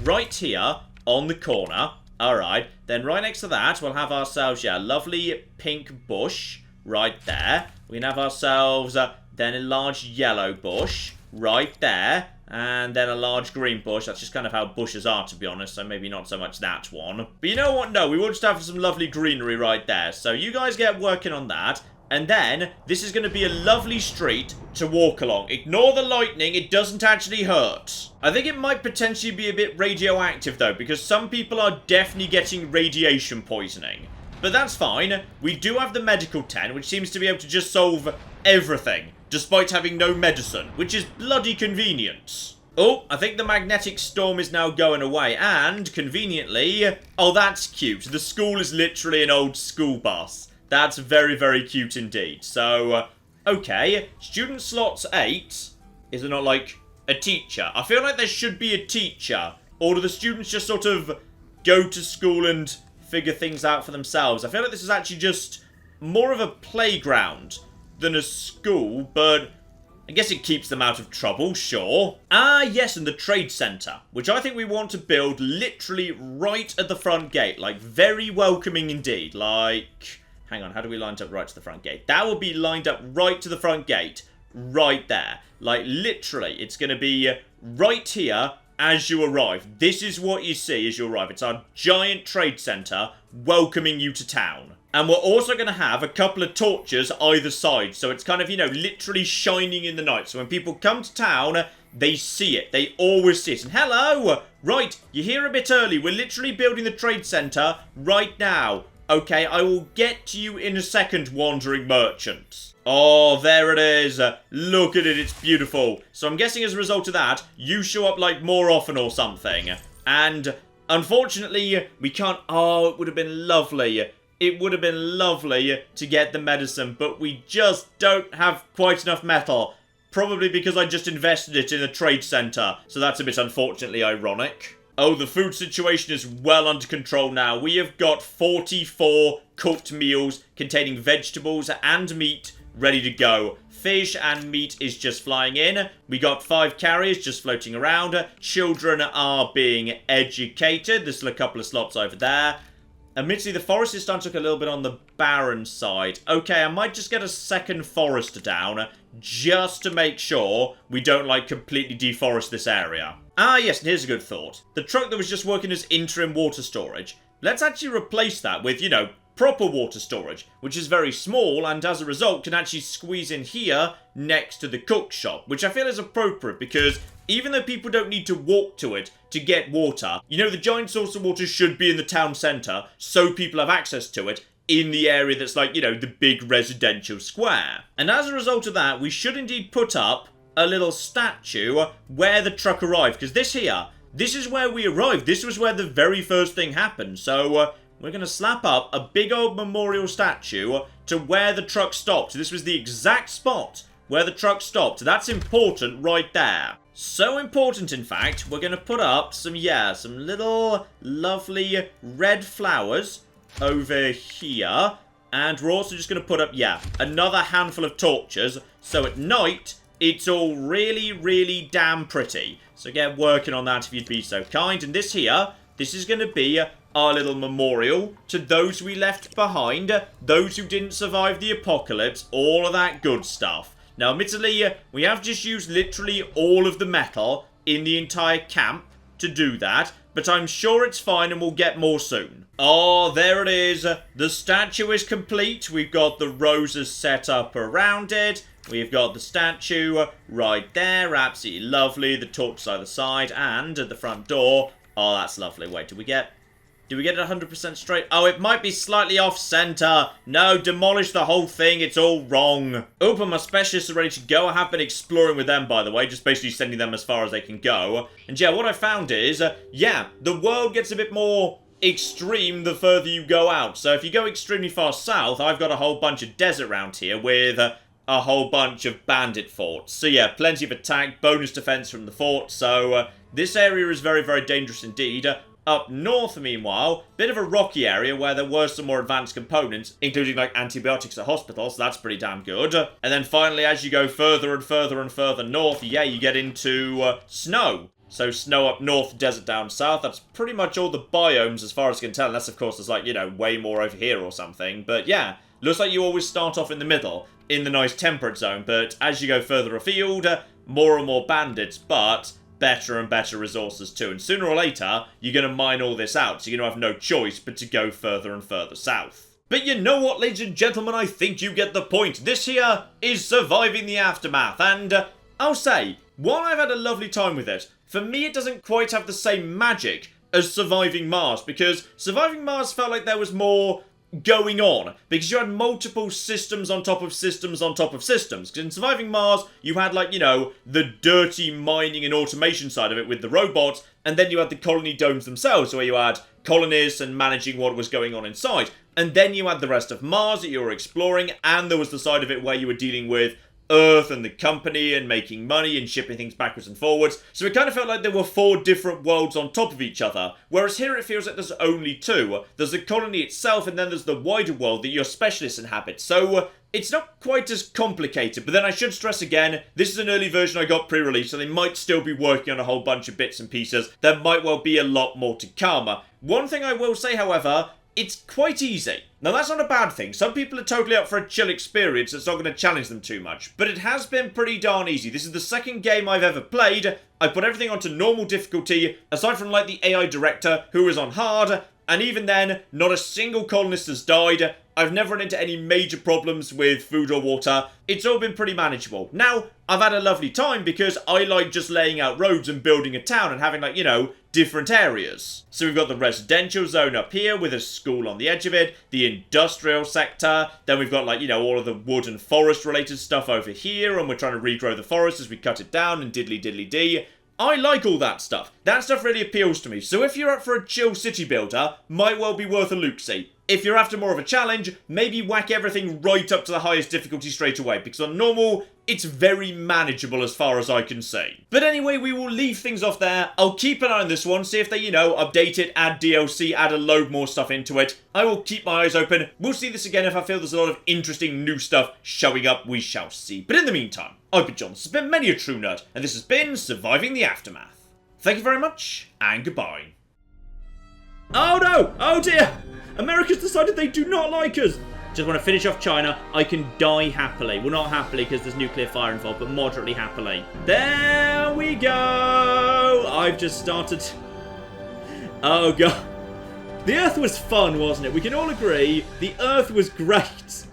right here on the corner. Alright. Then right next to that, we'll have ourselves, a lovely pink bush right there. We can have ourselves then a large yellow bush right there. And then a large green bush. That's just kind of how bushes are, to be honest. So maybe not so much that one. But you know what? No, we will just have some lovely greenery right there. So you guys get working on that. And then, this is going to be a lovely street to walk along. Ignore the lightning, it doesn't actually hurt. I think it might potentially be a bit radioactive though, because some people are definitely getting radiation poisoning. But that's fine. We do have the medical tent, which seems to be able to just solve everything, despite having no medicine, which is bloody convenient. Oh, I think the magnetic storm is now going away, and, conveniently, oh, that's cute. The school is literally an old school bus. That's very, very cute indeed. So, okay. Student slots 8. Is it not like a teacher? I feel like there should be a teacher. Or do the students just sort of go to school and figure things out for themselves? I feel like this is actually just more of a playground than a school, but I guess it keeps them out of trouble, sure. Ah, yes, and the trade centre, which I think we want to build literally right at the front gate. Like, very welcoming indeed. Like, hang on, how do we line it up right to the front gate? That will be lined up right to the front gate. Right there. Like, literally, it's going to be right here as you arrive. This is what you see as you arrive. It's our giant trade centre welcoming you to town. And we're also going to have a couple of torches either side. So it's kind of, you know, literally shining in the night. So when people come to town, they see it. They always see it. And hello! Right, you're here a bit early. We're literally building the trade centre right now. Okay, I will get to you in a second, wandering merchant. Oh, there it is. Look at it, it's beautiful. So I'm guessing as a result of that, you show up, like, more often or something. And, unfortunately, we can't... Oh, it would have been lovely. It would have been lovely to get the medicine, but we just don't have quite enough metal. Probably because I just invested it in a trade centre. So that's a bit unfortunately ironic. Oh, the food situation is well under control now. We have got 44 cooked meals containing vegetables and meat ready to go. Fish and meat is just flying in. We got 5 carriers just floating around. Children are being educated. There's still a couple of slots over there. Admittedly, the forest is starting to look a little bit on the barren side. Okay, I might just get a second forester down just to make sure we don't, like, completely deforest this area. Ah, yes, and here's a good thought. The truck that was just working as interim water storage, let's actually replace that with, you know, proper water storage, which is very small and as a result can actually squeeze in here next to the cook shop, which I feel is appropriate because even though people don't need to walk to it to get water, you know, the giant source of water should be in the town centre so people have access to it in the area that's like, you know, the big residential square. And as a result of that, we should indeed put up a little statue where the truck arrived, because this here, this is where we arrived. This was where the very first thing happened. So, we're going to slap up a big old memorial statue to where the truck stopped. This was the exact spot where the truck stopped. That's important right there. So important, in fact, we're going to put up some little lovely red flowers over here. And we're also just going to put up, another handful of torches. So at night, it's all really, really damn pretty. So get working on that if you'd be so kind. And this is going to be our little memorial to those we left behind, those who didn't survive the apocalypse, all of that good stuff. Now, admittedly, we have just used literally all of the metal in the entire camp to do that, but I'm sure it's fine and we'll get more soon. Oh, there it is. The statue is complete. We've got the roses set up around it. We've got the statue right there. Absolutely lovely. The torches either side and at the front door. Oh, that's lovely. Wait, did we get it 100% straight? Oh, it might be slightly off-center. No, demolish the whole thing. It's all wrong. Oh, but my specialists are ready to go. I have been exploring with them, by the way, just basically sending them as far as they can go. And yeah, what I found is, the world gets a bit more extreme the further you go out. So if you go extremely far south, I've got a whole bunch of desert around here with a whole bunch of bandit forts. So yeah, plenty of attack, bonus defense from the fort. So this area is very, very dangerous indeed. Up north, meanwhile, bit of a rocky area where there were some more advanced components, including like antibiotics at hospitals, so that's pretty damn good. And then finally, as you go further and further and further north, you get into snow. So snow up north, desert down south, that's pretty much all the biomes as far as I can tell, unless of course there's like, way more over here or something. But yeah, looks like you always start off in the middle, in the nice temperate zone, but as you go further afield, more and more bandits, but better and better resources too. And sooner or later, you're going to mine all this out, so you're going to have no choice but to go further and further south. But you know what, ladies and gentlemen, I think you get the point. This here is surviving the aftermath, and I'll say, while I've had a lovely time with it, for me it doesn't quite have the same magic as surviving Mars, because surviving Mars felt like there was more going on, because you had multiple systems on top of systems on top of systems. Because in surviving Mars, you had like, the dirty mining and automation side of it with the robots, and then you had the colony domes themselves, where you had colonists and managing what was going on inside. And then you had the rest of Mars that you were exploring, and there was the side of it where you were dealing with Earth and the company and making money and shipping things backwards and forwards. So it kind of felt like there were 4 different worlds on top of each other. Whereas here it feels like there's only 2. There's the colony itself and then there's the wider world that your specialists inhabit. So it's not quite as complicated. But then I should stress again, this is an early version I got pre-release, so they might still be working on a whole bunch of bits and pieces. There might well be a lot more to come. One thing I will say, however, it's quite easy. Now, that's not a bad thing. Some people are totally up for a chill experience that's not going to challenge them too much. But it has been pretty darn easy. This is the second game I've ever played. I put everything onto normal difficulty, aside from, like, the AI director, who is on hard. And even then, not a single colonist has died. I've never run into any major problems with food or water. It's all been pretty manageable. Now, I've had a lovely time because I like just laying out roads and building a town and having, like, different areas. So we've got the residential zone up here with a school on the edge of it, the industrial sector, then we've got like, all of the wood and forest related stuff over here, and we're trying to regrow the forest as we cut it down and diddly diddly dee. I like all that stuff. That stuff really appeals to me. So if you're up for a chill city builder, might well be worth a look-see. If you're after more of a challenge, maybe whack everything right up to the highest difficulty straight away, because on normal, it's very manageable as far as I can see. But anyway, we will leave things off there. I'll keep an eye on this one, see if they, update it, add DLC, add a load more stuff into it. I will keep my eyes open. We'll see this again if I feel there's a lot of interesting new stuff showing up. We shall see. But in the meantime, I've been John, this has been Many a True Nerd, and this has been Surviving the Aftermath. Thank you very much, and goodbye. Oh no! Oh dear! America's decided they do not like us! Just want to finish off China. I can die happily. Well, not happily because there's nuclear fire involved, but moderately happily. There we go! I've just started... Oh god. The Earth was fun, wasn't it? We can all agree the Earth was great.